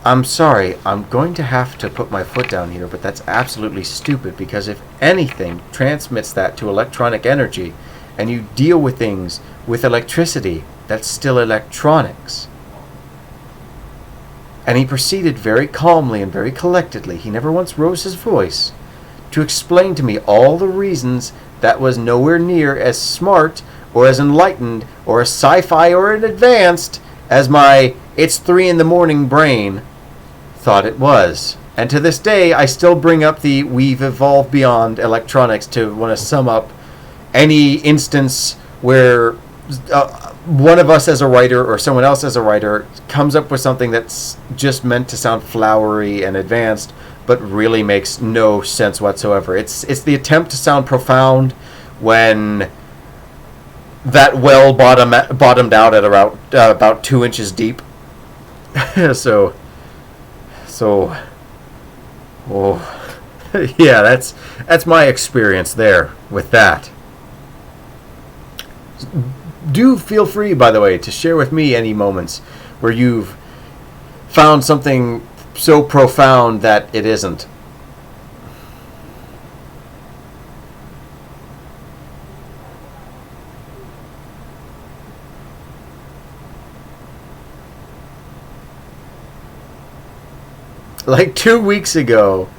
I'm sorry, I'm going to have to put my foot down here, but that's absolutely stupid, because if anything transmits that to electronic energy and you deal with things with electricity, that's still electronics. And he proceeded very calmly and very collectedly, he never once rose his voice, to explain to me all the reasons that was nowhere near as smart or as enlightened or as sci-fi or as advanced as my "it's 3 a.m" brain thought it was. And to this day, I still bring up the "we've evolved beyond electronics" to want to sum up any instance where one of us as a writer or someone else as a writer comes up with something that's just meant to sound flowery and advanced, but really makes no sense whatsoever. It's the attempt to sound profound when that well bottomed out at about 2 inches deep. so, oh, yeah, that's my experience there with that. Do feel free, by the way, to share with me any moments where you've found something so profound that it isn't. Like 2 weeks ago,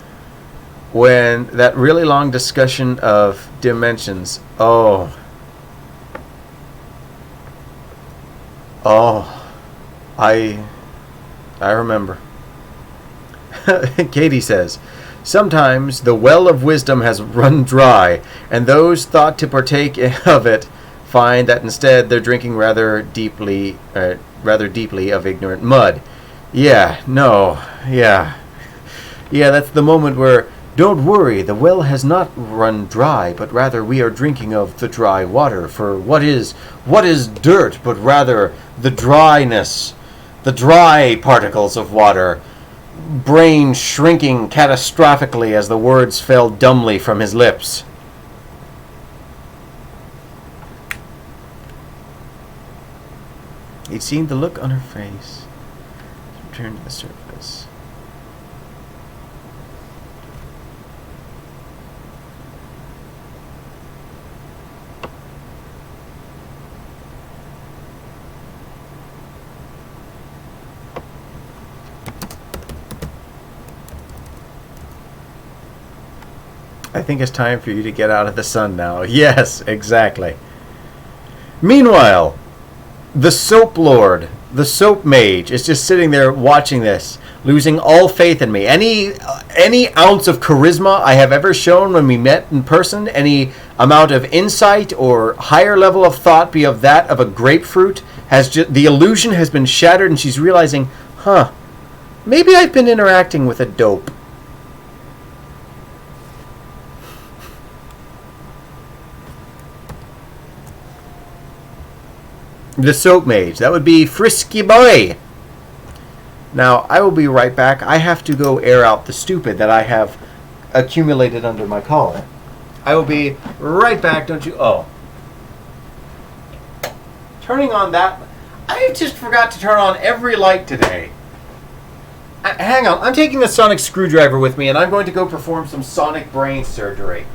when that really long discussion of dimensions, oh, I remember. Katie says, sometimes the well of wisdom has run dry, and those thought to partake of it find that instead they're drinking rather deeply of ignorant mud. Yeah, that's the moment where, don't worry, the well has not run dry, but rather we are drinking of the dry water. For what is dirt, but rather the dryness, the dry particles of water? Brain shrinking catastrophically as the words fell dumbly from his lips. He'd seen the look on her face, returned to the surface. I think it's time for you to get out of the sun now. Yes, exactly. Meanwhile, the soap lord, the soap mage, is just sitting there watching this, losing all faith in me. Any ounce of charisma I have ever shown when we met in person, any amount of insight or higher level of thought, be of that of a grapefruit, the illusion has been shattered, and she's realizing, maybe I've been interacting with a dope. The soap mage. That would be Frisky Boy. Now, I will be right back. I have to go air out the stupid that I have accumulated under my collar. I will be right back, don't you? Oh. Turning on that. I just forgot to turn on every light today. Hang on. I'm taking the sonic screwdriver with me, and I'm going to go perform some sonic brain surgery.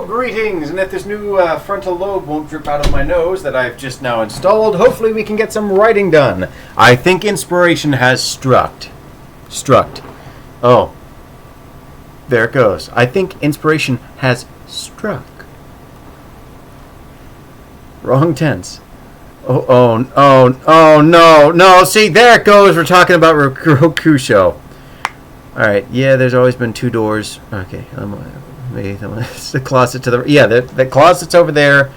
greetings! And if this new frontal lobe won't drip out of my nose that I've just now installed, hopefully we can get some writing done. I think inspiration has struck. Oh. There it goes. I think inspiration has struck. Wrong tense. Oh, no. See, there it goes. We're talking about Rokusho. Alright, yeah, there's always been two doors. Okay, it's the closet to the... Yeah, the closet's over there.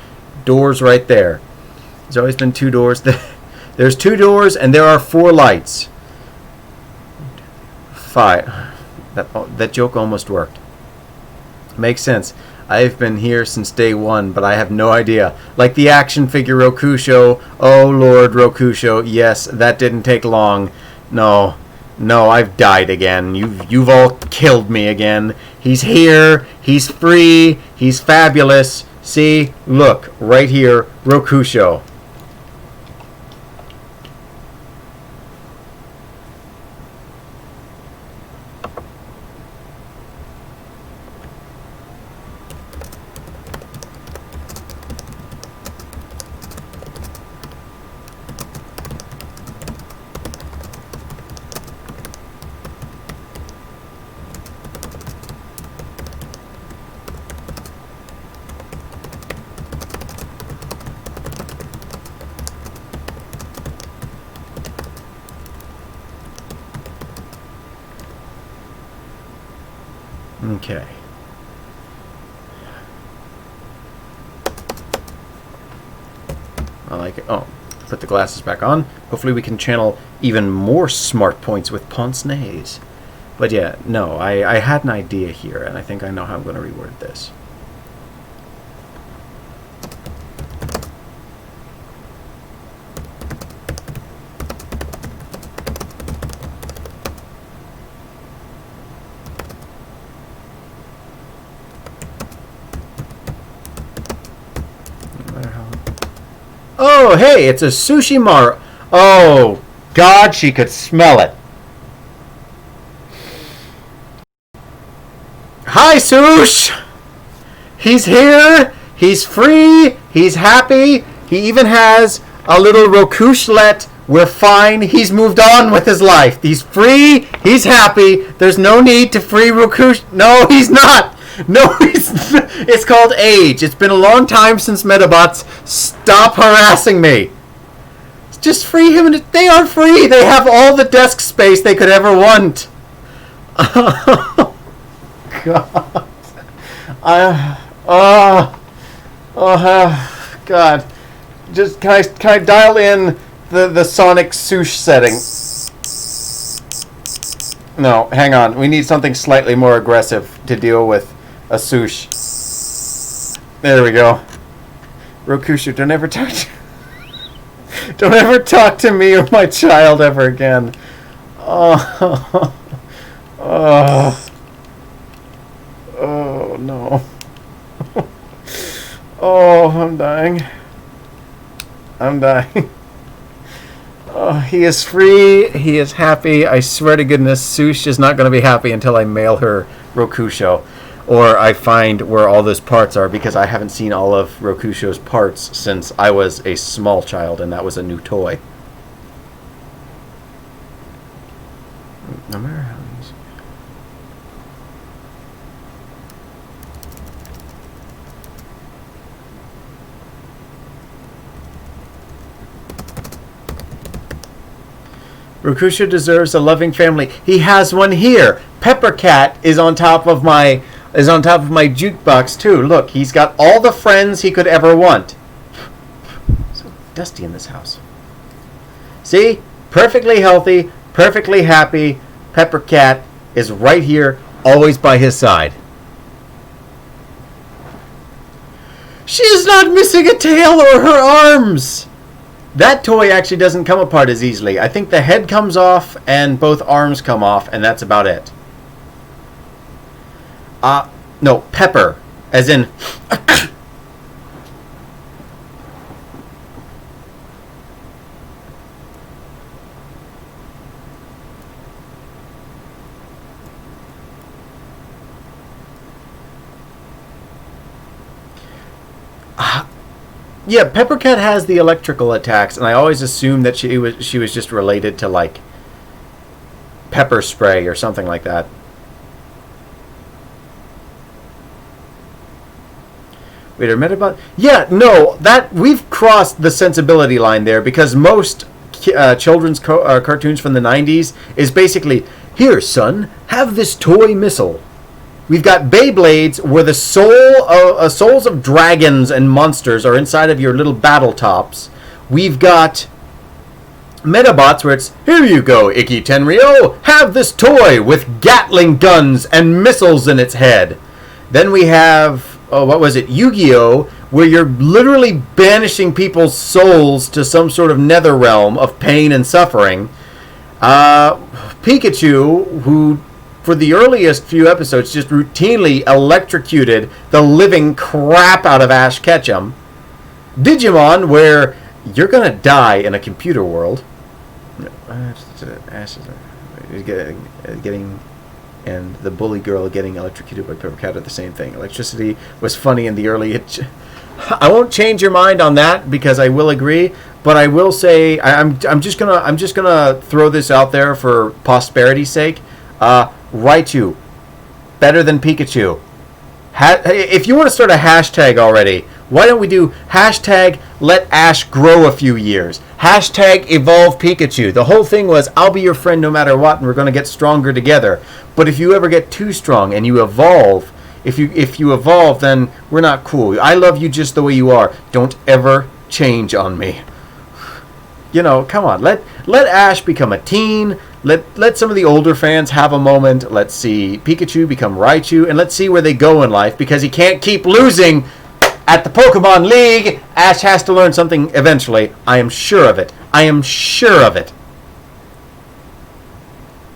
Doors right there. There's always been two doors. There's two doors, and there are 4 lights. 5. That joke almost worked. Makes sense. I've been here since day 1, but I have no idea. Like the action figure Rokusho. Oh, Lord Rokusho. Yes, that didn't take long. No, I've died again. You've all killed me again. He's here. He's free. He's fabulous. See? Look, right here, Rokusho. Okay. I like it. Oh, put the glasses back on. Hopefully we can channel even more smart points with pince-nez. But yeah, no, I had an idea here, and I think I know how I'm going to reword this. Oh, hey, it's a Sushi Maru. Oh, God, she could smell it. Hi, Sush! He's here. He's free. He's happy. He even has a little Rokushlet. We're fine. He's moved on with his life. He's free. He's happy. There's no need to free Rokush. No, he's not. No, it's called age. It's been a long time since Metabots. Stop harassing me. Just free him. They are free. They have all the desk space they could ever want. Oh, God. God. Just can I dial in the Sonic Sush setting? No, hang on. We need something slightly more aggressive to deal with a Sush. There we go. Rokusho, don't ever talk to me or my child ever again. Oh, no. Oh, I'm dying. Oh, he is free. He is happy. I swear to goodness, Sush is not going to be happy until I mail her Rokusho. Or I find where all those parts are, because I haven't seen all of Rokusho's parts since I was a small child, and that was a new toy. No matter how easy. Rokusho deserves a loving family. He has one here. Pepper Cat is on top of my jukebox too. Look, he's got all the friends he could ever want. So dusty in this house. See? Perfectly healthy, perfectly happy. Pepper Cat is right here, always by his side. She is not missing a tail or her arms. That toy actually doesn't come apart as easily. I think the head comes off and both arms come off, and that's about it. No, Pepper, as in... Yeah, Peppercat has the electrical attacks, and I always assumed that she was just related to like pepper spray or something like that. Wait, are Metabot? Yeah, no, that we've crossed the sensibility line there because most children's cartoons from the 90s is basically, here, son, have this toy missile. We've got Beyblades where the souls of dragons and monsters are inside of your little battle tops. We've got Metabots where it's, here you go, Ikki Tenryo, have this toy with Gatling guns and missiles in its head. Then we have, what was it, Yu-Gi-Oh, where you're literally banishing people's souls to some sort of nether realm of pain and suffering. Pikachu, who for the earliest few episodes just routinely electrocuted the living crap out of Ash Ketchum. Digimon, where you're going to die in a computer world. Ash is getting... and the bully girl getting electrocuted by Peppercat are the same thing. Electricity was funny in the early... I won't change your mind on that because I will agree, but I will say I'm just gonna throw this out there for posterity's sake. Raichu, better than Pikachu. If you want to start a hashtag already, why don't we do hashtag let Ash grow a few years? Hashtag evolve Pikachu. The whole thing was I'll be your friend no matter what, and we're going to get stronger together. But if you ever get too strong and you evolve, if you evolve, then we're not cool. I love you just the way you are. Don't ever change on me. You know, come on. Let Ash become a teen. Let some of the older fans have a moment. Let's see Pikachu become Raichu, and let's see where they go in life, because he can't keep losing at the Pokemon League. Ash has to learn something eventually. I am sure of it. I am sure of it.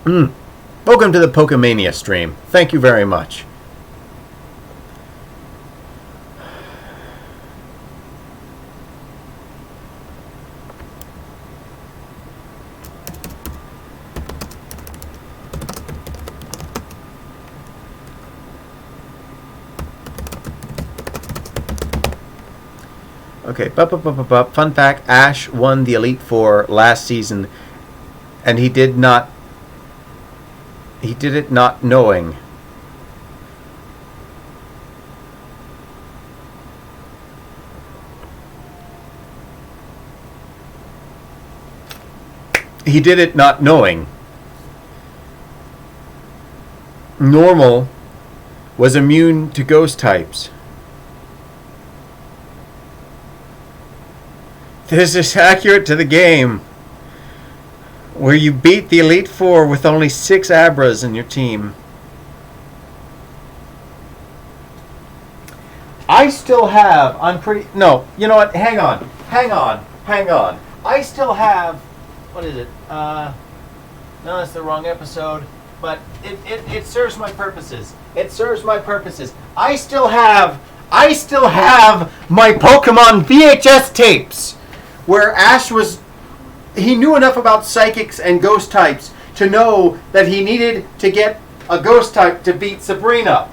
Welcome to the Pokemania stream. Thank you very much. Okay, fun fact, Ash won the Elite Four last season, and he did it not knowing. He did it not knowing. Normal was immune to ghost types. This is accurate to the game, where you beat the Elite Four with only 6 Abras in your team. I still have, no, you know what, hang on. I still have, what is it, no, that's the wrong episode, but it serves my purposes. It serves my purposes. I still have my Pokemon VHS tapes, where Ash he knew enough about psychics and ghost types to know that he needed to get a ghost type to beat Sabrina.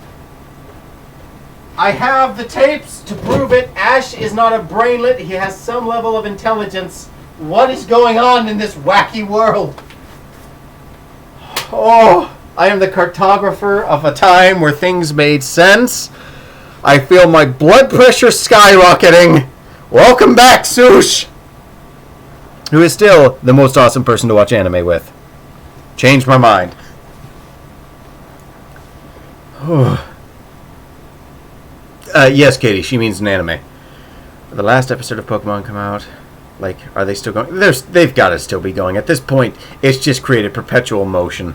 I have the tapes to prove it. Ash is not a brainlet. He has some level of intelligence. What is going on in this wacky world? Oh, I am the cartographer of a time where things made sense. I feel my blood pressure skyrocketing. Welcome back, Sush, who is still the most awesome person to watch anime with. Changed my mind. Yes, Katie, she means an anime. The last episode of Pokemon come out. Like, are they still going? They've got to still be going. At this point, it's just created perpetual motion.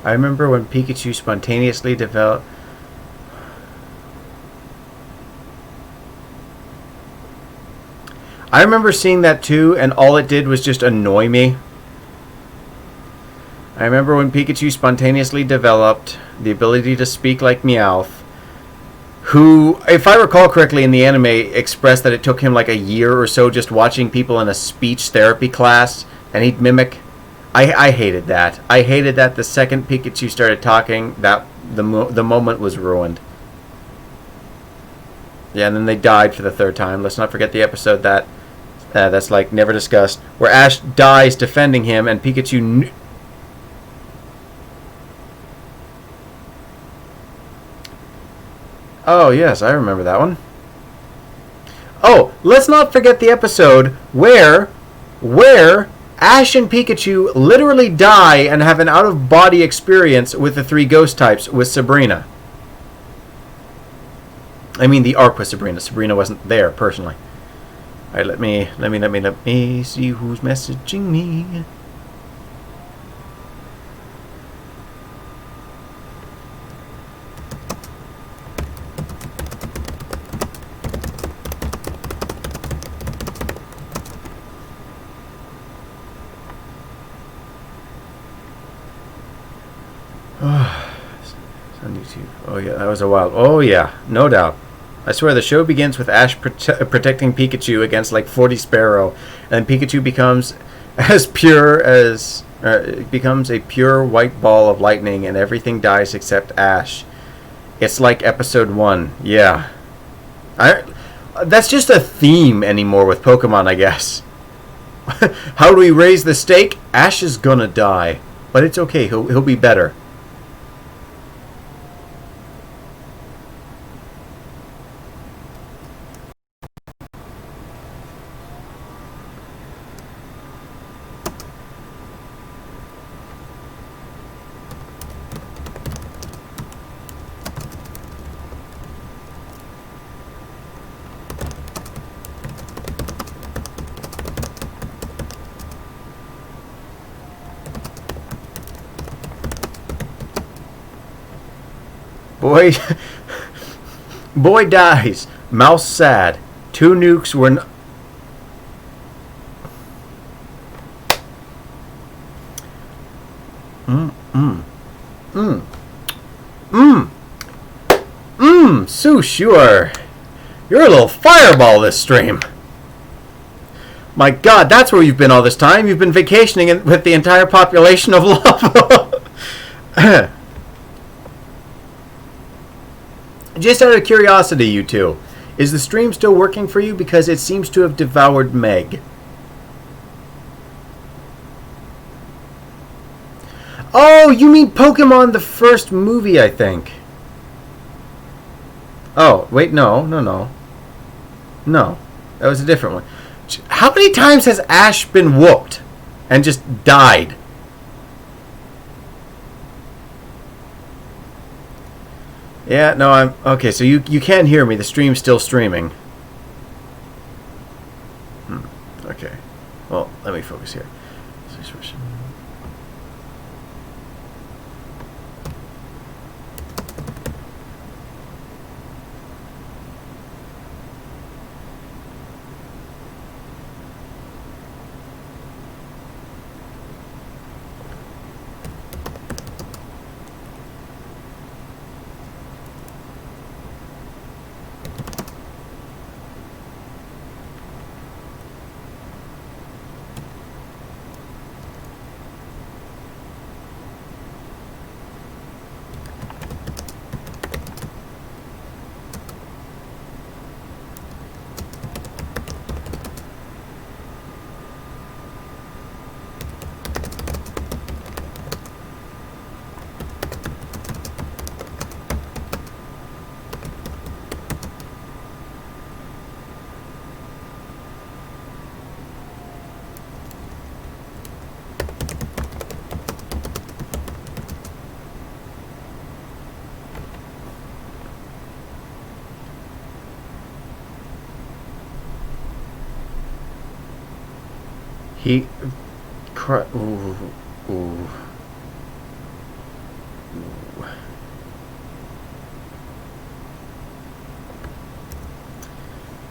I remember when Pikachu spontaneously developed... I remember seeing that too, and all it did was just annoy me. I remember when Pikachu spontaneously developed the ability to speak like Meowth, who, if I recall correctly in the anime, expressed that it took him like a year or so just watching people in a speech therapy class, and he'd mimic. I hated that. I hated that the second Pikachu started talking, that the moment was ruined. Yeah, and then they died for the third time. Let's not forget the episode that's like never discussed, where Ash dies defending him, and Pikachu... Oh, yes, I remember that one. Oh, let's not forget the episode where Ash and Pikachu literally die and have an out-of-body experience with the three ghost types with Sabrina. I mean the arc with Sabrina. Sabrina wasn't there personally. Alright, let me see who's messaging me. On YouTube. Oh yeah, that was a while. Oh yeah, no doubt. I swear the show begins with Ash protecting Pikachu against like 40 Sparrow, and Pikachu becomes as pure as becomes a pure white ball of lightning, and everything dies except Ash. It's like episode 1. Yeah, that's just a theme anymore with Pokemon, I guess. How do we raise the stake? Ash is gonna die, but it's okay. He'll be better. Boy, boy dies. Mouse sad. 2 nukes were... Sush, you're a little fireball this stream. My god, that's where you've been all this time. You've been vacationing with the entire population of lava. Just out of curiosity, you two, is the stream still working for you? Because it seems to have devoured Meg. Oh, you mean Pokemon the first movie, I think. Oh, wait, no. No, that was a different one. How many times has Ash been whooped and just died? Yeah, no, I'm... Okay, so you can hear me. The stream's still streaming. Okay. Well, let me focus here. He... Ooh.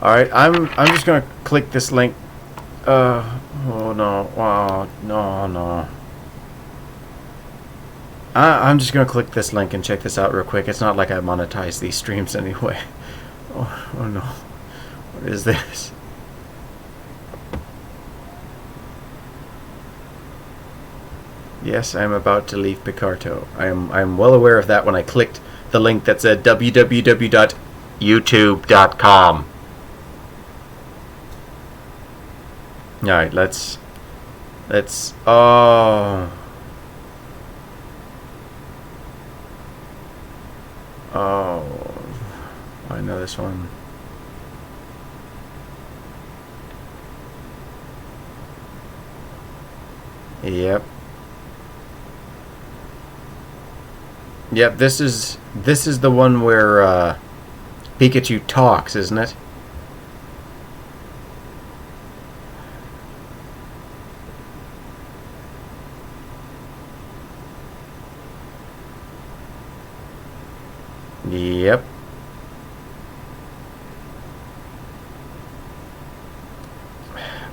Alright, I'm just gonna click this link. Oh no, wow, no. I'm just gonna click this link and check this out real quick. It's not like I monetize these streams anyway. Oh no. What is this? Yes, I'm about to leave Picarto. I'm well aware of that when I clicked the link that said www.youtube.com. Alright, let's oh, I know this one. Yep, this is the one where Pikachu talks, isn't it? Yep.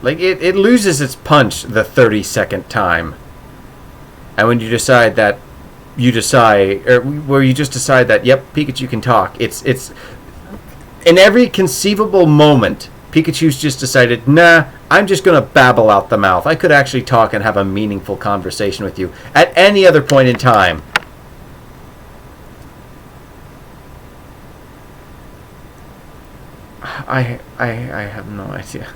Like, it loses its punch the 32nd time. And when you decide that, where you just decide that, yep, Pikachu can talk. It's in every conceivable moment, Pikachu's just decided, nah, I'm just going to babble out the mouth. I could actually talk and have a meaningful conversation with you at any other point in time. I have no idea.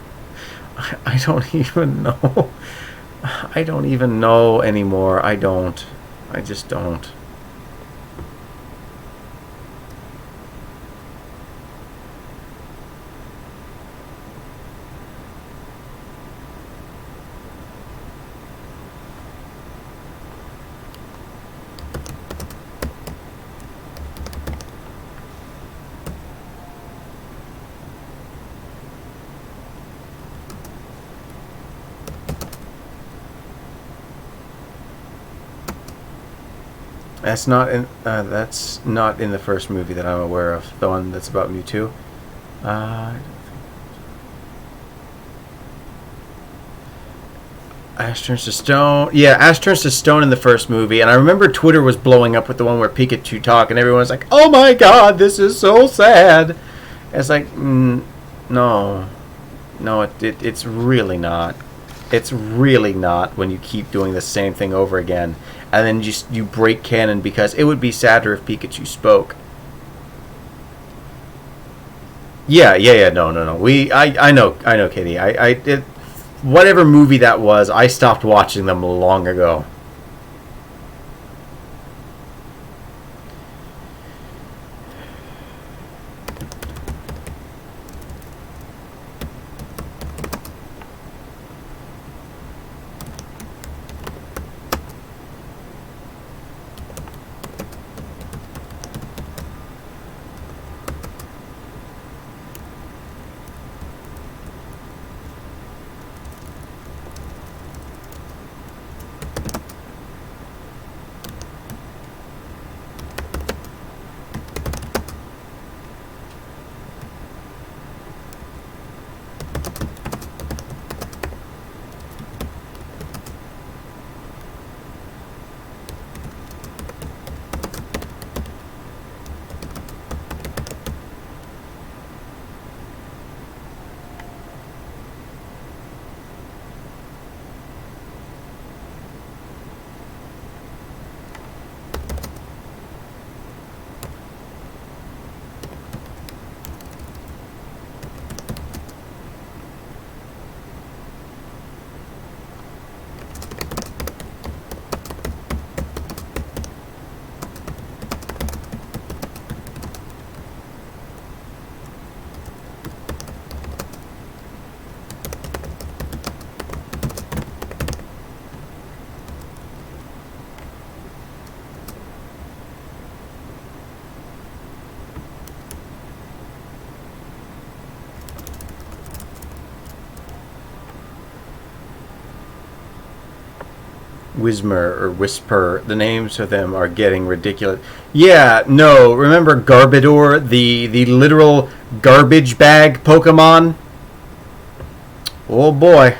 I don't even know. I don't even know anymore. I just don't. That's not in the first movie that I'm aware of. The one that's about Mewtwo. Ash turns to stone. Yeah, Ash turns to stone in the first movie, and I remember Twitter was blowing up with the one where Pikachu talk, and everyone was like, "Oh my God, this is so sad." And it's like, no, it's really not. It's really not when you keep doing the same thing over again. And then you break canon because it would be sadder if Pikachu spoke. Yeah. No. I know, Katie. Whatever movie that was, I stopped watching them long ago. Wismer or Whisper. The names of them are getting ridiculous. Yeah, no. Remember Garbodor, the literal garbage bag Pokemon? Oh boy.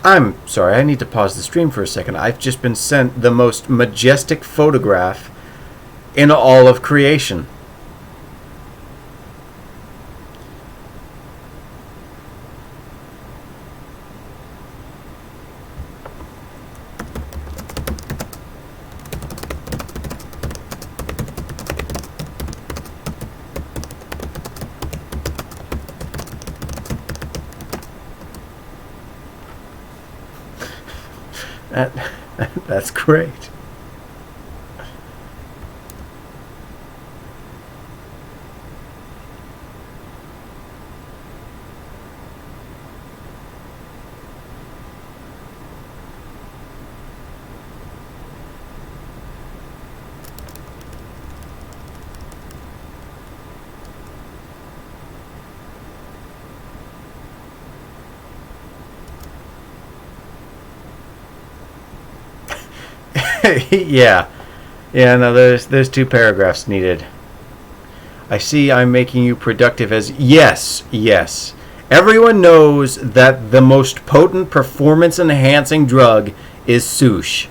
I'm sorry, I need to pause the stream for a second. I've just been sent the most majestic photograph in all of creation. That's great. Yeah. Yeah, no, there's two paragraphs needed. I see I'm making you productive as... Yes, yes. Everyone knows that the most potent performance-enhancing drug is Sush.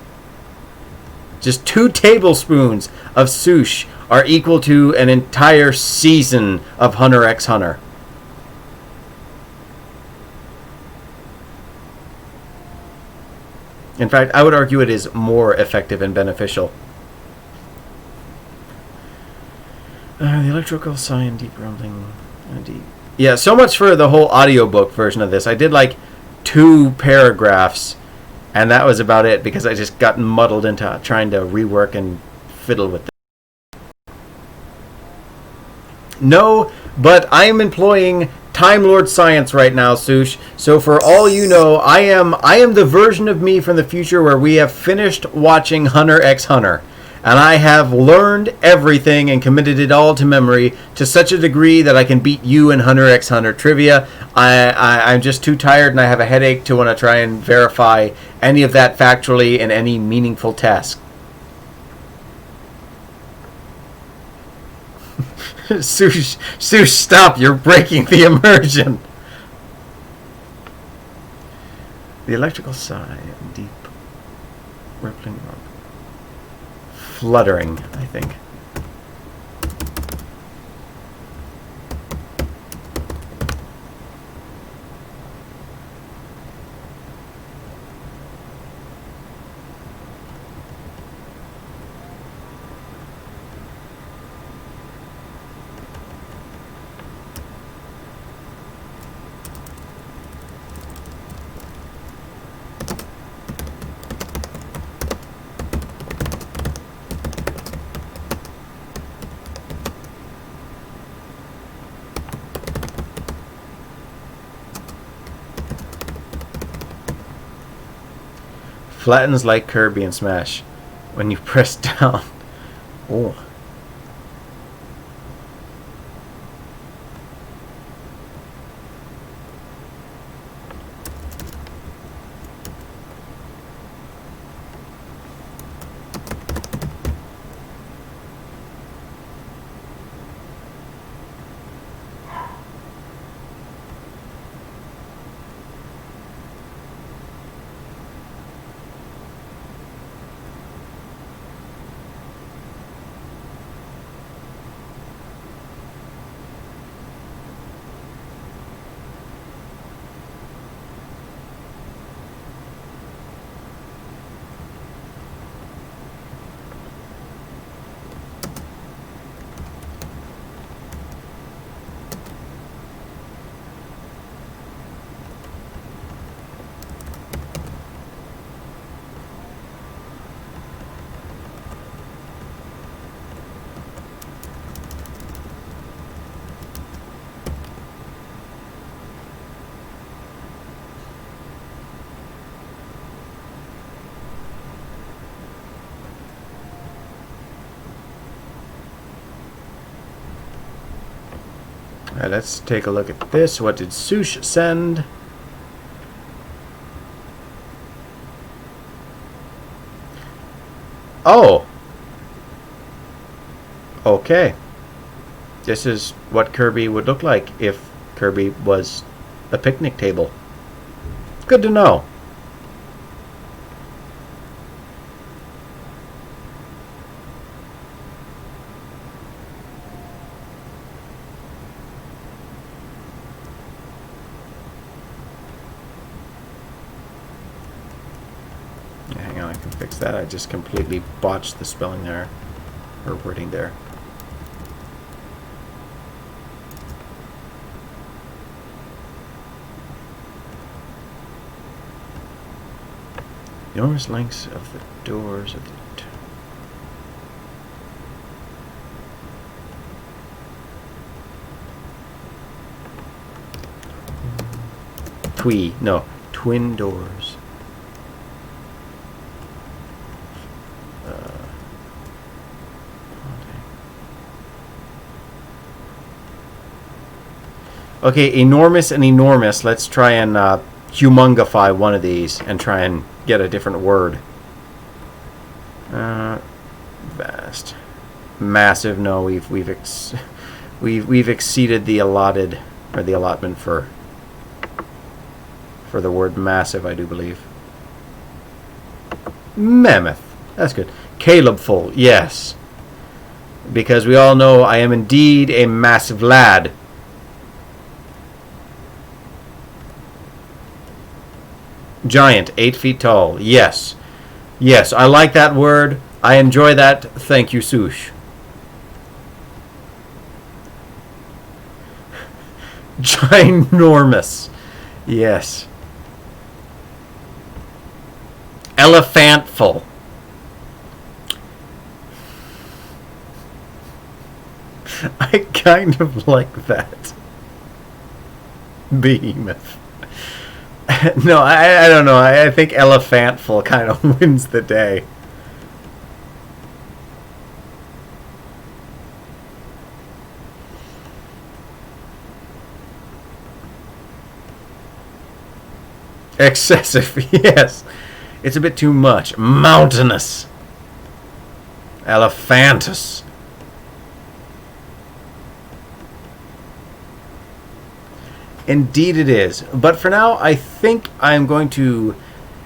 Just 2 tablespoons of Sush are equal to an entire season of Hunter x Hunter. In fact, I would argue it is more effective and beneficial. The electrical sign, deep rumbling, deep. Yeah, so much for the whole audiobook version of this. I did like 2 paragraphs, and that was about it because I just got muddled into trying to rework and fiddle with it. No, but I am employing Time Lord science right now, Sush. So for all you know, I am the version of me from the future where we have finished watching Hunter x Hunter. And I have learned everything and committed it all to memory to such a degree that I can beat you in Hunter x Hunter trivia. I'm just too tired and I have a headache to want to try and verify any of that factually in any meaningful task. Sush, stop. You're breaking the immersion. The electrical sigh, deep, rippling, fluttering, I think. Flattens like Kirby and Smash when you press down. Oh. Alright, let's take a look at this. What did Sush send? Oh! Okay. This is what Kirby would look like if Kirby was a picnic table. Good to know. Hang on, I can fix that. I just completely botched the spelling there, or wording there. Enormous lengths of the doors of the... twin doors. Okay, enormous and enormous. Let's try and humongify one of these and try and get a different word. Vast, massive. No, we've exceeded the allotted, or the allotment for the word massive, I do believe. Mammoth. That's good. Calebful. Yes, because we all know I am indeed a massive lad. Giant, 8 feet tall. Yes. Yes, I like that word. I enjoy that. Thank you, Sush. Ginormous. Yes. Elephantful. I kind of like that. Behemoth. No, I don't know. I think elephantful kind of wins the day. Excessive, yes. It's a bit too much. Mountainous. Elephantus. Indeed it is. But for now, I think I'm going to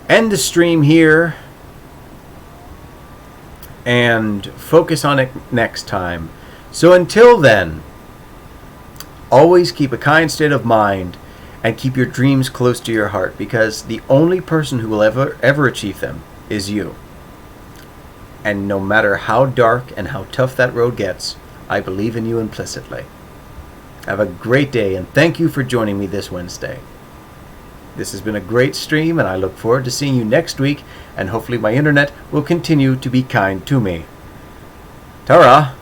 end the stream here and focus on it next time. So until then, always keep a kind state of mind and keep your dreams close to your heart, because the only person who will ever achieve them is you. And no matter how dark and how tough that road gets, I believe in you implicitly. Have a great day, and thank you for joining me this Wednesday. This has been a great stream, and I look forward to seeing you next week, and hopefully my internet will continue to be kind to me. Ta-ra!